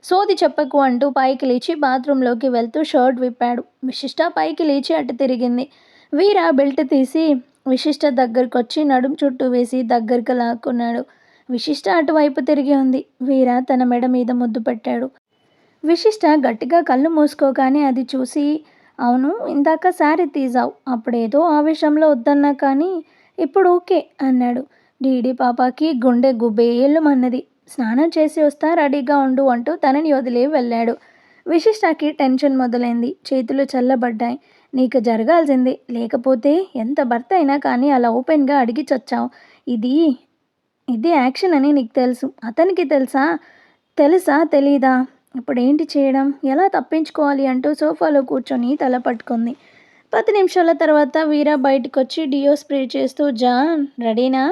సోది చెప్పకు అంటూ పైకి లేచి బాత్రూంలోకి వెళ్తూ షర్ట్ విప్పాడు. విశిష్ట పైకి లేచి అటు తిరిగింది. వీరా బెల్ట్ తీసి విశిష్ట దగ్గరకు వచ్చి నడుం చుట్టూ వేసి దగ్గరకు లాక్కున్నాడు. విశిష్ట అటువైపు తిరిగి ఉంది. వీర తన మెడ మీద ముద్దు పెట్టాడు. విశిష్ట గట్టిగా కళ్ళు మూసుకోగానే అది చూసి అవును ఇందాక శారీ తీసావు, అప్పుడేదో ఆవేశంలో వద్దన్నా కానీ ఇప్పుడు ఓకే అన్నాడు. డీడీ పాపాకి గుండె గుబేళ్ళు మన్నది. స్నానం చేసి వస్తా రెడీగా ఉండు అంటూ తనని వదిలే వెళ్ళాడు. విశిష్టకి టెన్షన్ మొదలైంది. చేతులు చల్లబడ్డాయి. నీకు జరగాల్సిందే, లేకపోతే ఎంత భర్త అయినా కానీ అలా ఓపెన్గా అడిగి చచ్చావు. ఇది యాక్షన్ అని నీకు తెలుసు, అతనికి తెలుసా తెలీదా? ఇప్పుడేంటి చేయడం, ఎలా తప్పించుకోవాలి అంటూ సోఫాలో కూర్చొని తల పట్టుకుంది. 10 నిమిషాల తర్వాత వీరా బయటకొచ్చి డియో స్ప్రే చేస్తూ జాన్ రెడీనా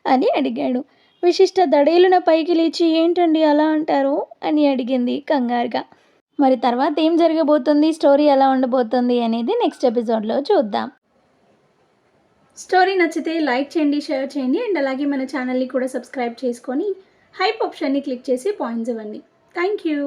అని అడిగాడు. విశిష్ట దడేలున పైకి లేచి ఏంటండి అలా అంటారు అని అడిగింది కంగారుగా. మరి తర్వాత ఏం జరగబోతుంది, స్టోరీ ఎలా ఉండబోతుంది అనేది నెక్స్ట్ ఎపిసోడ్లో చూద్దాం. స్టోరీ నచ్చితే లైక్ చేయండి, షేర్ చేయండి అండ్ అలాగే మన ఛానల్ని కూడా సబ్స్క్రైబ్ చేసుకొని హైప్ ఆప్షన్ని క్లిక్ చేసి పాయింట్స్ ఇవ్వండి. Thank you.